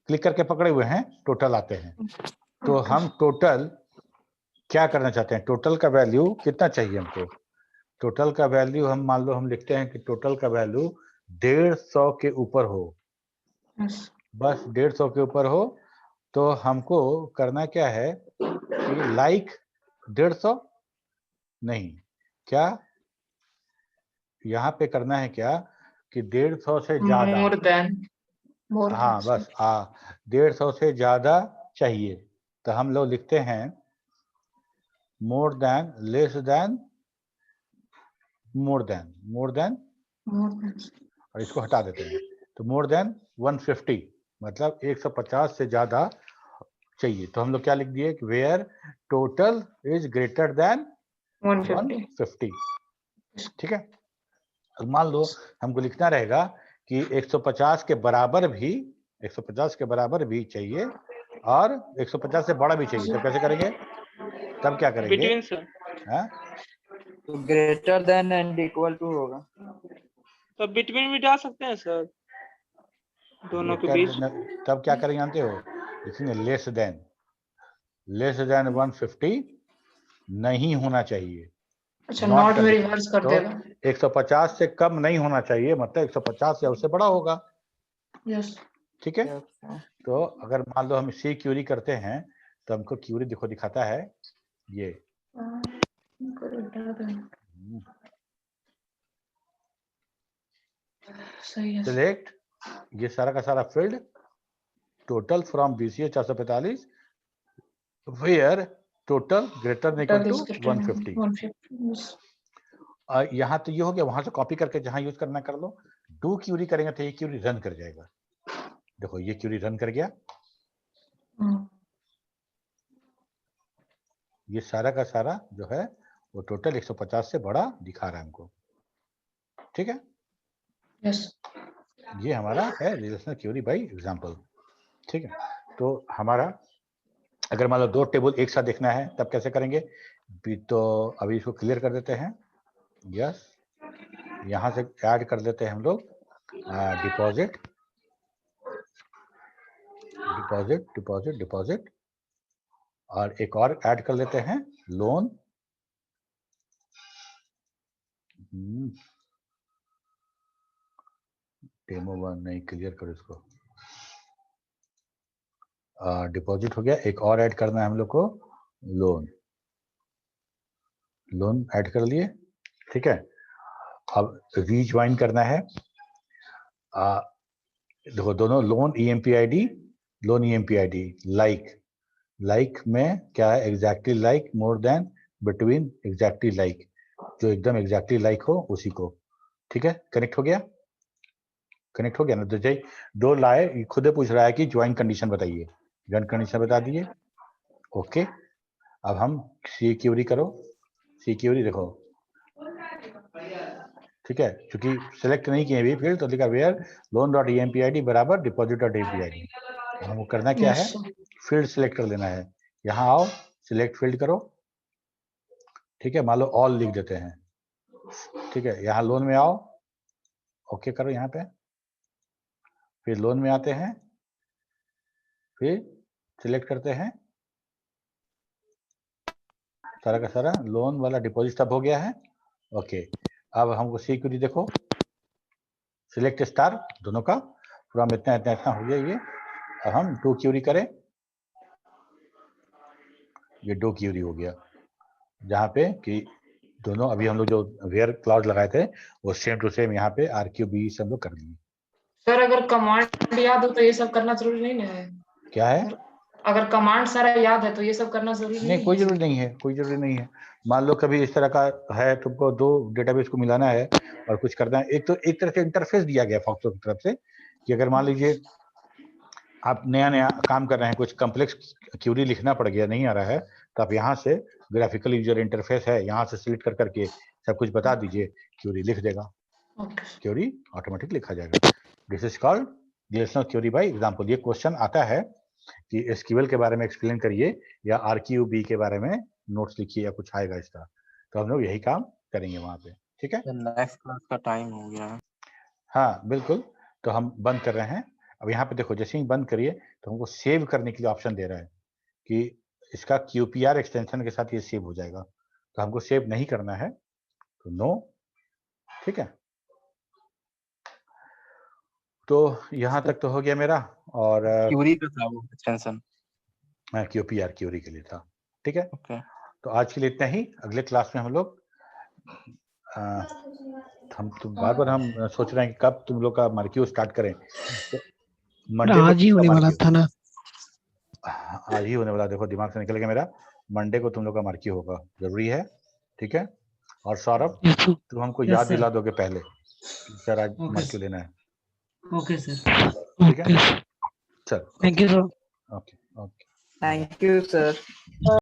क्लिक करके पकड़े हुए हैं, टोटल आते हैं। तो हम टोटल क्या करना चाहते हैं, टोटल का वैल्यू कितना चाहिए हमको। टोटल का वैल्यू हम मान लो हम लिखते हैं कि टोटल का वैल्यू 150 के ऊपर हो, बस 150 के ऊपर हो। तो हमको करना क्या है कि लाइक 150 नहीं, क्या यहाँ पे करना है क्या कि 150 से ज्यादा, मोर देन हाँ बस 150 से ज्यादा चाहिए। तो हम लोग लिखते हैं more than, less than, more than और इसको हटा देते हैं। तो मोर देन 150 मतलब 150 से ज्यादा चाहिए। तो हम लोग क्या लिख दिए कि where total is greater than 150। ठीक है। अब मान लो हमको लिखना रहेगा कि 150 के बराबर भी, 150 के बराबर भी चाहिए और 150 से बड़ा भी चाहिए। तो कैसे करेंगे, तब क्या करेंगे, बिटवीन सर, तो greater than and equal to होगा। तो बिटवीन भी डाल सकते हैं सर, दोनों के बीच। तब क्या करेंगे जानते हो, लिखेंगे लेस देन 150 नहीं होना चाहिए। अच्छा, नॉट में रिवर्स कर देगा। 150 से कम नहीं होना चाहिए, मतलब 150 या उससे बड़ा होगा। यस, ठीक है। तो अगर मान लो हम सी क्यूरी करते हैं तो हमको क्यूरी देखो दिखाता है ये सही है। सिलेक्ट, ये सारा का सारा field total from BCA 445 where total greater than equal to 150। यहाँ तो ये हो गया, वहां से कॉपी करके जहां यूज करना कर लो। डू क्यूरी करेंगे तो ये क्यूरी रन कर जाएगा। देखो ये क्यूरी रन कर गया, ये सारा का सारा जो है वो टोटल 150 से बड़ा दिखा रहा है हमको। ठीक है। यस, ये हमारा है रिलेशनल क्यूरी बाय एग्जांपल। ठीक है। तो हमारा अगर मान लो दो टेबल एक साथ देखना है तब कैसे करेंगे, तो अभी इसको क्लियर कर देते हैं। यस, यहाँ से ऐड कर देते हैं हम लोग डिपॉजिट डिपॉजिट डिपॉजिट डिपॉजिट और एक और ऐड कर लेते हैं लोन। डेमो 1 नहीं, क्लियर करो इसको। डिपॉजिट हो गया, एक और ऐड करना है हम लोग को लोन ऐड कर लिए। ठीक है। अब रीज्वाइन करना है। देखो दोनों लोन EMP ID लाइक में क्या है, exactly like, more than, between, exactly like, जो एकदम एग्जैक्टली लाइक हो उसी को। ठीक है। कनेक्ट हो गया ना। तो जय दो लाए, खुद ही पूछ रहा है कि ज्वाइन कंडीशन बताइए, ज्वाइन कंडीशन बता दिए। ओके। अब हम सी क्यूरी करो, सी क्यूरी देखो। ठीक है, क्योंकि सिलेक्ट नहीं किए भी फील्ड तो लिखा where loan dot EMP ID बराबर डिपॉजिट डॉट EMP ID। हमको करना क्या है, फील्ड सिलेक्ट कर लेना है। यहाँ आओ, सिलेक्ट फील्ड करो। ठीक है। मान लो ऑल लिख देते हैं। ठीक है। यहाँ लोन में आओ, ओके करो यहाँ पे, फिर लोन में आते हैं, फिर सिलेक्ट करते हैं, सारा का सारा लोन वाला डिपॉजिट सब हो गया है। ओके। अब हमको सिक्योरिटी देखो, सिलेक्ट स्टार दोनों का फ्रॉम इतना इतना इतना हो गया ये। अब हम टू क्यूरी करें, ये डो क्यूरी हो गया, जहाँ पे कि दोनों अभी हम लोग जो वेयर क्लॉज लगाए थे वो सेम टू सेम यहाँ पे RQB से हम लोग कर लिए। सर अगर कमांड याद हो तो ये सब करना जरूरी नहीं ना है? क्या है? अगर कमांड सारा याद है तो ये सब करना जरूरी नहीं, कोई जरूरी नहीं है, कोई जरूरी नहीं है। मान लो कभी इस तरह का है, तुमको दो डेटाबेस को मिलाना है और कुछ करना है, एक तो एक तरह से इंटरफेस दिया गया फॉक्सट्रॉट की तरफ से कि अगर मान लीजिए आप नया काम कर रहे हैं, कुछ कॉम्प्लेक्स क्यूरी लिखना पड़ गया, नहीं आ रहा है, तो आप यहाँ से ग्राफिकल यूजर इंटरफेस है, यहाँ से सिलेक्ट कर करके सब कुछ बता दीजिए, क्यूरी लिख देगा, क्यूरी ऑटोमेटिक लिखा जाएगा। This is called relational query by example. ये क्वेश्चन आता है कि एसक्यूएल के बारे में एक्सप्लेन करिए या RQB के बारे में नोट्स लिखिए या कुछ आएगा इसका, तो हम लोग यही काम करेंगे वहां पे। ठीक है, नेक्स्ट क्लास का टाइम हो गया है। हाँ बिल्कुल, तो हम बंद कर रहे हैं। अब यहाँ पे देखो, जैसे ही बंद करिए तो हमको सेव करने के लिए ऑप्शन दे रहा है कि इसका QPR एक्सटेंशन के साथ ये सेव हो जाएगा, तो हमको सेव नहीं करना है तो नो। ठीक है, तो यहाँ तक तो हो गया मेरा, और क्यूरी का था वो एक्सटेंशन, QPR क्यूरी के लिए था। ठीक है, ओके तो आज के लिए इतना ही। अगले क्लास में हम लोग हम तो बार हम सोच रहे हैं कि कब तुम लोग का मार्क्यू स्टार्ट करें, तो मंडे को आज ही होने वाला था ना। आज ही होने वाला, देखो दिमाग से निकल गया मेरा, मंडे को तुम लोग का मार्क्यू होगा, जरूरी है। ठीक है, और सौरभ तुम हमको याद दिला दोगे पहले सर आज मार्क्यू लेना है। ओके सर, ठीक है, चल, thank you sir. Okay okay, thank you sir.